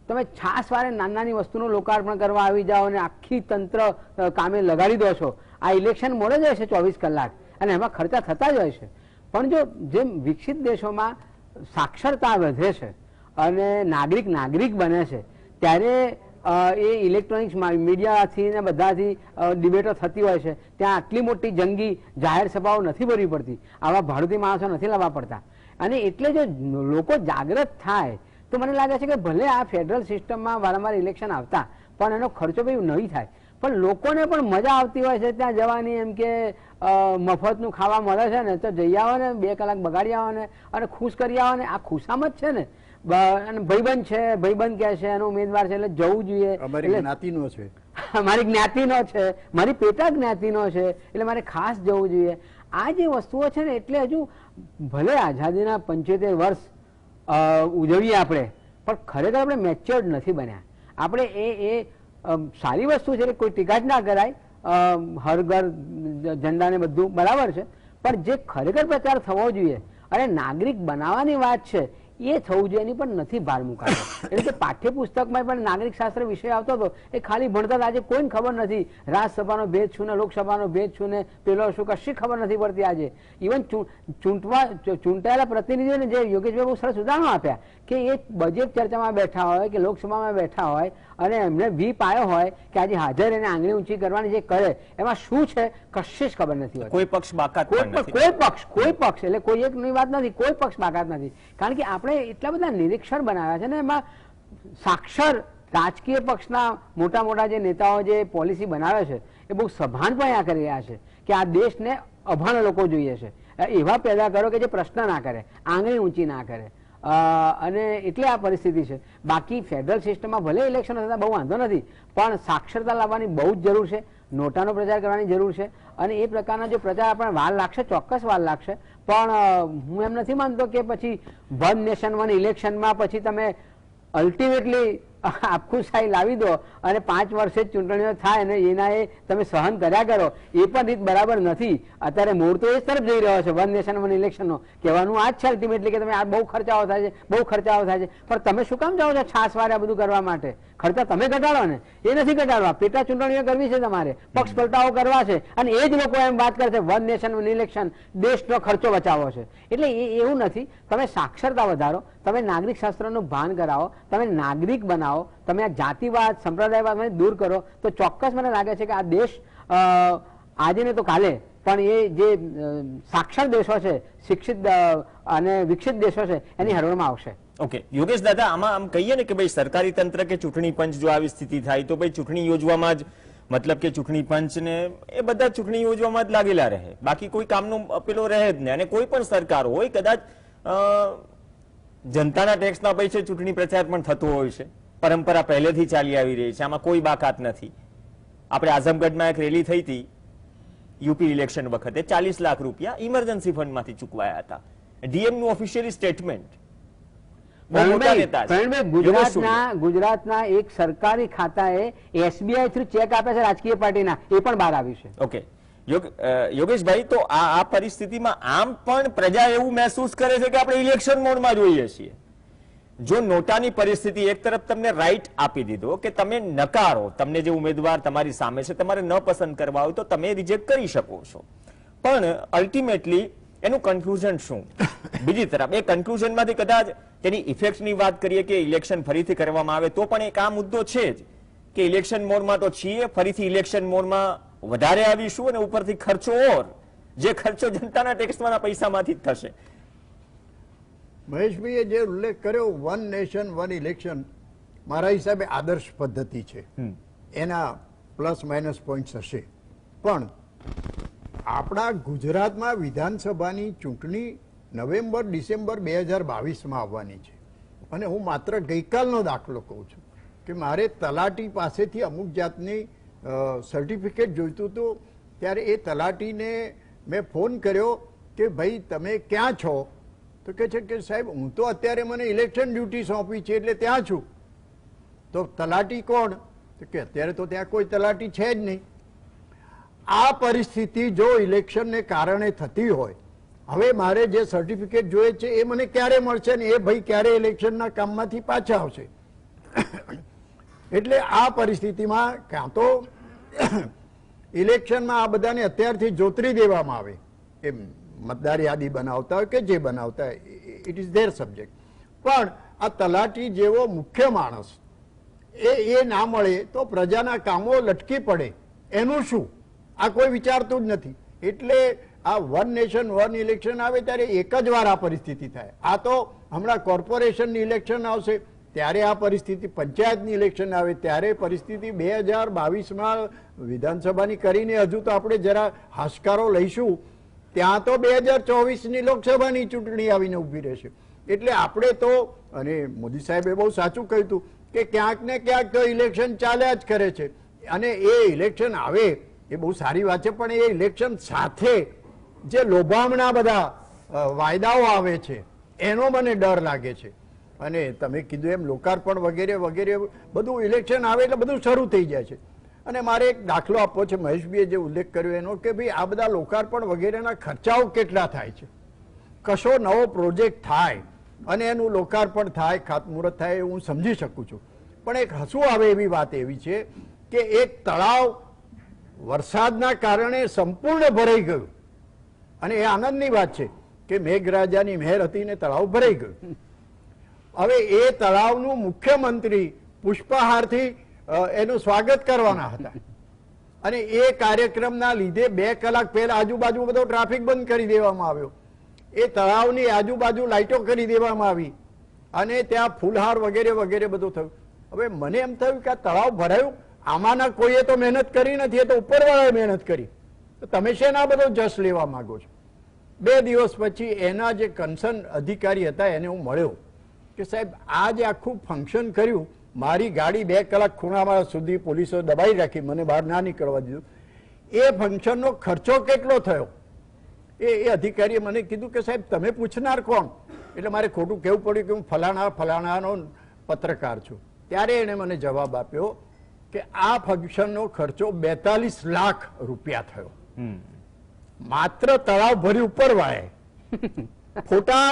તમે છાસવારે નાની વસ્તુનું લોકાર્પણ કરવા આવી જાઓ અને આખી તંત્ર કામે લગાડી દો છો. આ ઇલેક્શન મોડે જ હોય છે 24 કલાક અને એમાં ખર્ચા થતા જ હોય છે. પણ જો જેમ વિકસિત દેશોમાં સાક્ષરતા વધે છે અને નાગરિક બને છે ત્યારે એ ઇલેક્ટ્રોનિક્સ મીડિયાથી ને બધાથી ડિબેટો થતી હોય છે. ત્યાં આટલી મોટી જંગી જાહેર સભાઓ નથી ભરવી પડતી, આવા ભાડુતી માણસો નથી લાવવા પડતા. અને એટલે જો લોકો જાગૃત થાય તો મને લાગે છે કે ભલે આ ફેડરલ સિસ્ટમમાં વારંવાર ઇલેક્શન આવતા પણ એનો ખર્ચો બી નહીં થાય, પણ લોકોને પણ મજા આવતી હોય છે ત્યાં જવાની. એમ કે મફતનું ખાવા મળે છે ને તો જઈ આવો ને 2 કલાક બગાડી આવો ને અને ખુશ કરી આવો ને. આ ખુશામત છે ને. અને ભાઈબંધ છે, ભાઈબંધ કહે છે એનો ઉમેદવાર છે એટલે જવું જોઈએ. અમારી જ્ઞાતિનો છે, મારી જ્ઞાતિનો છે, મારી પેટા જ્ઞાતિનો છે એટલે મારે ખાસ જવું જોઈએ. આ જે વસ્તુઓ છે ને એટલે હજુ ભલે આઝાદીના 75 વર્ષ ઉજવીએ આપણે, પણ ખરેખર આપણે મેચ્યોર્ડ નથી બન્યા. આપણે એ સારી વસ્તુ છે, કોઈ ટીકા જ ના કરાય, હર ઘર ઝંડા ને બધું બરાબર છે, પણ જે ખરેખર પ્રચાર થવો જોઈએ અને નાગરિક બનાવવાની વાત છે એ થવું જોઈએ એની પણ નથી ભાર મુકાતો. એટલે કે પાઠ્યપુસ્તકમાં પણ નાગરિક શાસ્ત્ર વિષય આવતો હતો એ ખાલી ભણતા આજે કોઈને ખબર નથી રાજ્યસભાનો ભેદ શું ને લોકસભાનો ભેદ શું ને પેલો શું કશી ખબર નથી પડતી. આજે ઇવન ચૂંટાયેલા પ્રતિનિધિઓને જે યોગેશભાઈ બહુ સરસ ઉદાહરણો આપ્યા કે એ બજેટ ચર્ચામાં બેઠા હોય કે લોકસભામાં બેઠા હોય અને એમને વીપ આવ્યો હોય કે આજે હાજર એને આંગળી ઊંચી કરવાની જે કરે એમાં શું છે કશી જ ખબર નથી હોતી. કોઈ પક્ષ બાકાત પણ નથી. કોઈ પક્ષ એટલે કોઈ એકની વાત નથી, કોઈ પક્ષ બાકાત નથી. કારણ કે આપણે એટલા બધા નિરીક્ષણ બનાવ્યા છે ને એમાં સાક્ષર રાજકીય પક્ષના મોટા મોટા જે નેતાઓ જે પોલિસી બનાવે છે એ બહુ સભાનપણે આ કરી રહ્યા છે કે આ દેશને અભણ લોકો જોઈએ છે, એવા પેદા કરો કે જે પ્રશ્ન ના કરે, આંગળી ઊંચી ના કરે. અને એટલે આ પરિસ્થિતિ છે. બાકી ફેડરલ સિસ્ટમમાં ભલે ઇલેક્શન થતા બહુ વાંધો નથી, પણ સાક્ષરતા લાવવાની બહુ જ જરૂર છે, નોટાનો પ્રચાર કરવાની જરૂર છે. અને એ પ્રકારના જો પ્રચાર આપણને વાર લાગશે, ચોક્કસ વાર લાગશે, પણ હું એમ નથી માનતો કે પછી વન નેશન વન ઇલેક્શનમાં પછી તમે અલ્ટિમેટલી આખું સાઈ લાવી દો અને 5 વર્ષે જ ચૂંટણીઓ થાય અને એના એ તમે સહન કર્યા કરો, એ પણ રીત બરાબર નથી. અત્યારે મોડ તો એ તરફ જઈ રહ્યો છે વન નેશન વન ઇલેક્શનનો. કહેવાનું આ જ છે અલ્ટિમેટલી કે તમે આ બહુ ખર્ચાઓ થાય છે, બહુ ખર્ચાઓ થાય છે, પણ તમે શું કામ જાઓ છો છાસ વારે આ બધું કરવા માટે? ખર્ચા તમે ઘટાડો ને, એ નથી ઘટાડવા. પેટા ચૂંટણીઓ કરવી છે તમારે, પક્ષ પલટાઓ કરવા છે અને એ જ લોકો એમ વાત કરે છે વન નેશન વન ઇલેક્શન દેશનો ખર્ચો બચાવવો છે. એટલે એવું નથી. તમે સાક્ષરતા વધારો, તમે નાગરિક શાસ્ત્રનું ભાન કરાવો, તમે નાગરિક બનાવો, તમે આ જાતિવાદ સંપ્રદાયવાદ દૂર કરો તો ચોક્કસ મને લાગે છે કે આ દેશ આજે ને તો કાલે પણ એ જે સાક્ષર દેશો છે, શિક્ષિત અને વિકસિત દેશો છે એની હરોળમાં આવશે. ઓકે યોગેશ દાદા, આમાં આમ કહીએ ને કે ભાઈ સરકારી તંત્ર કે ચૂંટણી પંચ જો આવી સ્થિતિ થાય તો ભાઈ ચૂંટણી યોજવામાં જ મતલબ કે ચૂંટણી પંચ ને એ બધા ચૂંટણી યોજવામાં જ લાગેલા રહે, બાકી કોઈ કામનો પેલો રહે જ નહીં. અને કોઈ પણ સરકાર હોય કદાચ જનતાના ટેક્સના પૈસે ચૂંટણી પ્રચાર પણ થતો હોય છે, પરંપરા પહેલેથી ચાલી આવી રહી છે, આમાં કોઈ બાકાત નથી. આપણે આઝમગઢમાં એક રેલી થઈ હતી યુપી ઇલેક્શન વખતે 40 લાખ રૂપિયા ઇમરજન્સી ફંડમાંથી ચૂકવાયા હતા. ડીએમ નું ઓફિશિયલી સ્ટેટમેન્ટ. ગુજરાતના એક સરકારી ખાતાએ એસબીઆઈ થ્રુ ચેક આપે છે રાજકીય પાર્ટીના, એ પણ બહાર આવ્યું છે. ઓકે યોગેશભાઈ, તો આ પરિસ્થિતિમાં આમ પણ પ્રજા એવું મહેસૂસ કરે છે કે આપણે ઇલેક્શન મોડમાં જોઈએ છીએ. જો નોટાની પરિસ્થિતિ એક તરફ તમને રાઈટ આપી દીધો કે તમે નકારો, તમને જે ઉમેદવાર તમારી સામે છે તમારે ન પસંદ કરવા હોય તો તમે રિજેક્ટ કરી શકો છો, પણ અલ્ટિમેટલી એનું કન્ક્લુઝન શું? બીજી તરફ એ કન્ક્લુઝનમાંથી કદાચ તેની ઇફેક્ટની વાત કરીએ કે ઇલેક્શન ફરીથી કરવામાં આવે તો પણ એક આ મુદ્દો છે જ કે ઇલેક્શન મોડમાં તો છીએ, ફરીથી ઇલેક્શન મોડમાં વધારે આવીશું અને ઉપરથી ખર્ચો ઓર જે ખર્ચો જનતાના ટેક્સના પૈસામાંથી જ થશે. મહેશભાઈએ જે ઉલ્લેખ કર્યો વન નેશન વન ઇલેક્શન મારા હિસાબે આદર્શ પદ્ધતિ છે, એના પ્લસ માઇનસ પોઈન્ટ્સ હશે. પણ આપણા ગુજરાતમાં વિધાનસભાની ચૂંટણી નવેમ્બર ડિસેમ્બર 2022માં આવવાની છે અને હું માત્ર ગઈકાલનો દાખલો કહું છું કે મારે તલાટી પાસેથી અમુક જાતની સર્ટિફિકેટ જોઈતું હતું. ત્યારે એ તલાટીને મેં ફોન કર્યો કે ભાઈ તમે ક્યાં છો? તો કહે છે કે સાહેબ હું તો અત્યારે મને ઇલેક્શન ડ્યુટી સોંપી છે એટલે ત્યાં છું. તો તલાટી કોણ? તો કે અત્યારે તો ત્યાં કોઈ તલાટી છે જ નહીં. આ પરિસ્થિતિ જો ઇલેક્શનને કારણે થતી હોય, હવે મારે જે સર્ટિફિકેટ જોઈએ છે એ મને ક્યારે મળશે ને એ ભાઈ ક્યારે ઇલેક્શનના કામમાંથી પાછા આવશે? એટલે આ પરિસ્થિતિમાં કાં તો ઇલેક્શનમાં આ બધાને અત્યારથી જોતરી દેવામાં આવે, એમ મતદાર યાદી બનાવતા હોય કે જે બનાવતા હોય, ઇટ ઇઝ ધેર સબ્જેક્ટ. પણ આ તલાટી જેવો મુખ્ય માણસ એ ના મળે તો પ્રજાના કામો લટકી પડે, એનું શું? આ કોઈ વિચારતું જ નથી. એટલે આ વન નેશન વન ઇલેક્શન આવે ત્યારે એક જ વાર આ પરિસ્થિતિ થાય. આ તો હમણાં કોર્પોરેશનની ઇલેક્શન આવશે ત્યારે આ પરિસ્થિતિ, પંચાયતની ઇલેક્શન આવે ત્યારે પરિસ્થિતિ 2022માં વિધાનસભાની કરીને હજુ તો આપણે જરા હાશકારો લઈશું, ત્યાં તો 2024ની લોકસભાની ચૂંટણી આવીને ઊભી રહેશે. એટલે આપણે તો, અને મોદી સાહેબે બહુ સાચું કહ્યું હતું કે ક્યાંક ને ક્યાંક તો ઇલેક્શન ચાલ્યા જ કરે છે અને એ ઇલેક્શન આવે એ બહુ સારી વાત છે, પણ એ ઇલેક્શન સાથે જે લોભામણા બધા વાયદાઓ આવે છે એનો મને ડર લાગે છે. અને તમે કીધું એમ લોકાર્પણ વગેરે વગેરે બધું ઇલેક્શન આવે એટલે બધું શરૂ થઈ જાય છે. અને મારે એક દાખલો આપવો છે, મહેશભાઈએ જે ઉલ્લેખ કર્યો એનો, કે ભાઈ આ બધા લોકાર્પણ વગેરેના ખર્ચાઓ કેટલા થાય છે? કશો નવો પ્રોજેક્ટ થાય અને એનું લોકાર્પણ થાય, ખાતમુહૂર્ત થાય એ હું સમજી શકું છું. પણ એક હસવું આવે એવી વાત એવી છે કે એક તળાવ વરસાદના કારણે સંપૂર્ણ ભરાઈ ગયું અને એ આનંદની વાત છે કે મેઘરાજાની મહેર હતી ને તળાવ ભરાઈ ગયું. હવે એ તળાવનું મુખ્યમંત્રી પુષ્પહારથી એનું સ્વાગત કરવાના હતા અને એ કાર્યક્રમના લીધે 2 કલાક પહેલા આજુબાજુ બધો ટ્રાફિક બંધ કરી દેવામાં આવ્યો. એ તળાવની આજુબાજુ લાઇટો કરી દેવામાં આવી અને ત્યાં ફૂલહાર વગેરે વગેરે બધું થયું. હવે મને એમ થયું કે આ તળાવ ભરાયું, આમાંના કોઈએ તો મહેનત કરી નથી, એ તો ઉપરવાળાએ મહેનત કરી, તો તમે શેના બધો જશ લેવા માંગો છો? 2 દિવસ પછી એના જે કન્સર્ન અધિકારી હતા એને હું મળ્યો કે સાહેબ આ જે આખું ફંક્શન કર્યું, મારી ગાડી 2 કલાક ખૂણામાં સુધી પોલીસો દબાઈ રાખી, મને બહાર ના નીકળવા દીધું, એ ફંક્શનનો ખર્ચો કેટલો થયો? એ અધિકારીએ મને કીધું કે સાહેબ તમે પૂછનાર કોણ? એટલે મારે ખોટું કહેવું પડ્યું કે હું ફલાણાનો પત્રકાર છું. ત્યારે એણે મને જવાબ આપ્યો કે આ ફંક્શનનો ખર્ચો 42 લાખ રૂપિયા થયો, માત્ર તળાવ ભરી ઉપર વાળે, ફોટા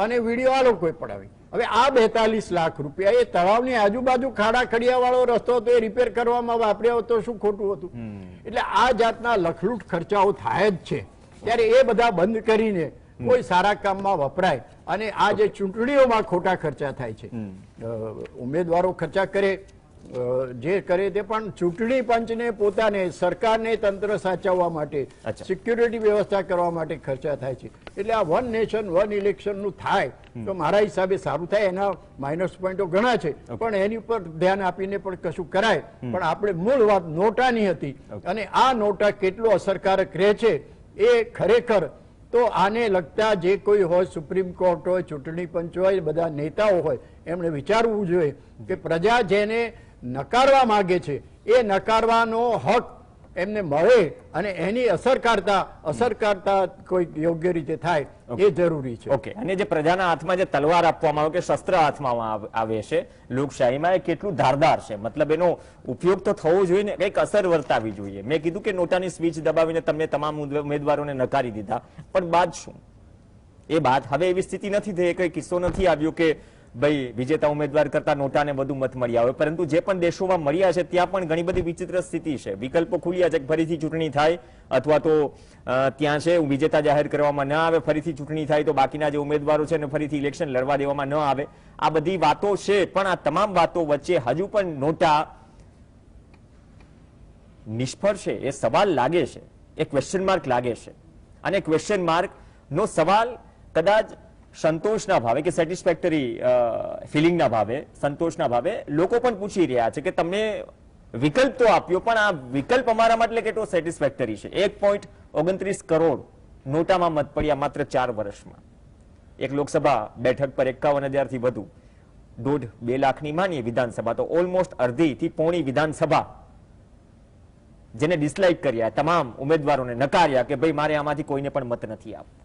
અને વિડીયો આ લોકોએ પડાવી. હવે આ 42 લાખ રૂપિયા એ તળાવની આજુબાજુ ખાડા ખડિયા વાળો રસ્તો હતો, એ રિપેર કરવામાં વાપર્યો હતો, શું ખોટું હતું? એટલે આ જાતના લખલૂટ ખર્ચાઓ થાય જ છે. ત્યારે એ બધા બંધ કરીને કોઈ સારા કામમાં વપરાય. અને આ જે ચૂંટણીઓમાં ખોટા ખર્ચા થાય છે, ઉમેદવારો ખર્ચા કરે જે કરે તે, પણ ચૂંટણી પંચને પોતાને સરકારને તંત્ર સાચવવા માટે, સિક્યુરિટી વ્યવસ્થા કરવા માટે ખર્ચા થાય છે. એટલે આ 1 નેશન 1 ઇલેક્શન નું થાય તો મારા હિસાબે સારું થાય. એના માઇનસ પોઈન્ટો ઘણા છે પણ એની ઉપર ધ્યાન આપીને પણ કશું કરાય. પણ આપણે મૂળ વાત નોટાની હતી અને આ નોટા કેટલો અસરકારક રહે છે એ ખરેખર તો આને લગતા જે કોઈ હોય, સુપ્રીમ કોર્ટ હોય, ચૂંટણી પંચ હોય, બધા નેતાઓ હોય, એમણે વિચારવું જોઈએ કે પ્રજા જેને નકારવા માંગે છે એ નકારવાનો હક એમને મળે અને એની અસરકારતા કોઈ યોગ્ય રીતે થાય એ જરૂરી છે. ઓકે. અને જે પ્રજાના હાથમાં જે તલવાર આપવામાં આવે કે શસ્ત્ર હાથમાં આવે છે લોકશાહીમાં, એ કેટલું ધારદાર છે? મતલબ એનો ઉપયોગ તો થવો જોઈએ ને, કંઈક અસર વર્તાવી જોઈએ. મેં કીધું કે નોટાની સ્વિચ દબાવીને તમને તમામ ઉમેદવારોને નકારી દીધા, પણ બાદ શું? એ બાદ હવે એવી સ્થિતિ નથી થઈ, કઈ કિસ્સો નથી આવ્યો કે ભાઈ વિજેતા ઉમેદવાર કરતા નોટાને વધુ મત મળ્યા હોય. પરંતુ જે પણ દેશોમાં મળ્યા છે ત્યાં પણ ઘણી બધી વિચિત્ર સ્થિતિ છે. વિકલ્પો ખુલ્યા છે કે ફરીથી ચૂંટણી થાય અથવા તો ત્યાં છે વિજેતા જાહેર કરવામાં ન આવે, ફરીથી ચૂંટણી થાય તો બાકીના જે ઉમેદવારો છે ને ફરીથી ઇલેક્શન લડવા દેવામાં ન આવે. આ બધી વાતો છે, પણ આ તમામ વાતો વચ્ચે હજુ પણ નોટા નિષ્ફળ છે એ સવાલ લાગે છે, એ ક્વેશ્ચન માર્ક લાગે છે. અને ક્વેશ્ચન માર્ક નો સવાલ કદાચ સંતોષના ભાવે કે સેટિસ્ફેક્ટરી ફિલિંગના ભાવે, સંતોષના ભાવે લોકો પણ પૂછી રહ્યા છે કે તમને વિકલ્પ તો આપ્યો, પણ આ વિકલ્પ અમારા માટે કેટલો સેટિસ્ફેક્ટરી છે? 1.29 કરોડ નોટામાં મત પડ્યા માત્ર 4 વર્ષમાં. એક લોકસભા બેઠક પર 51,000 થી વધુ, 1.5-2 લાખની માનીએ વિધાનસભા, તો ઓલમોસ્ટ અડધી થી પોણી વિધાનસભા જેને ડિસલાઇક કર્યા, તમામ ઉમેદવારોને નકાર્યા કે ભાઈ મારે આમાંથી કોઈને પણ મત નથી આપવો.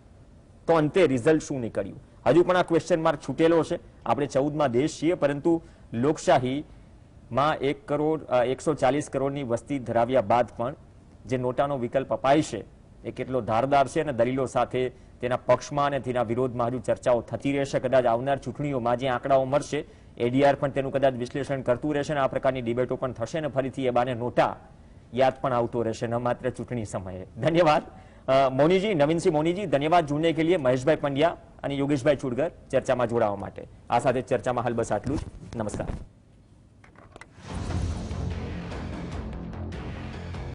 તો અંતે રિઝલ્ટ શું નીકળ્યું? હજુ પણ આ ક્વેશ્ચન માર્ક છૂટેલો છે. આપણે 14મા દેશ છીએ, પરંતુ લોકશાહીમાં 140 કરોડની વસ્તી ધરાવ્યા બાદ પણ જે નોટાનો વિકલ્પ અપાય છે એ કેટલો ધારદાર છે અને દલીલો સાથે તેના પક્ષમાં અને તેના વિરોધમાં હજુ ચર્ચાઓ થતી રહેશે. કદાચ આવનાર ચૂંટણીઓમાં જે આંકડાઓ મળશે, એડીઆર પણ તેનું કદાચ વિશ્લેષણ કરતું રહેશે અને આ પ્રકારની ડિબેટો પણ થશે અને ફરીથી એ બાને નોટા યાદ પણ આવતો રહેશે, ન માત્ર ચૂંટણી સમયે. ધન્યવાદ मोनी जी, नवीन सिंह मोनी जी, धन्यवाद जुड़ने के लिए. महेश भाई पंड्या और योगेश भाई चुड़गर चर्चा में जोड़वा माटे. आ साथे चर्चा में हाल बस आटलू ज. नमस्कार.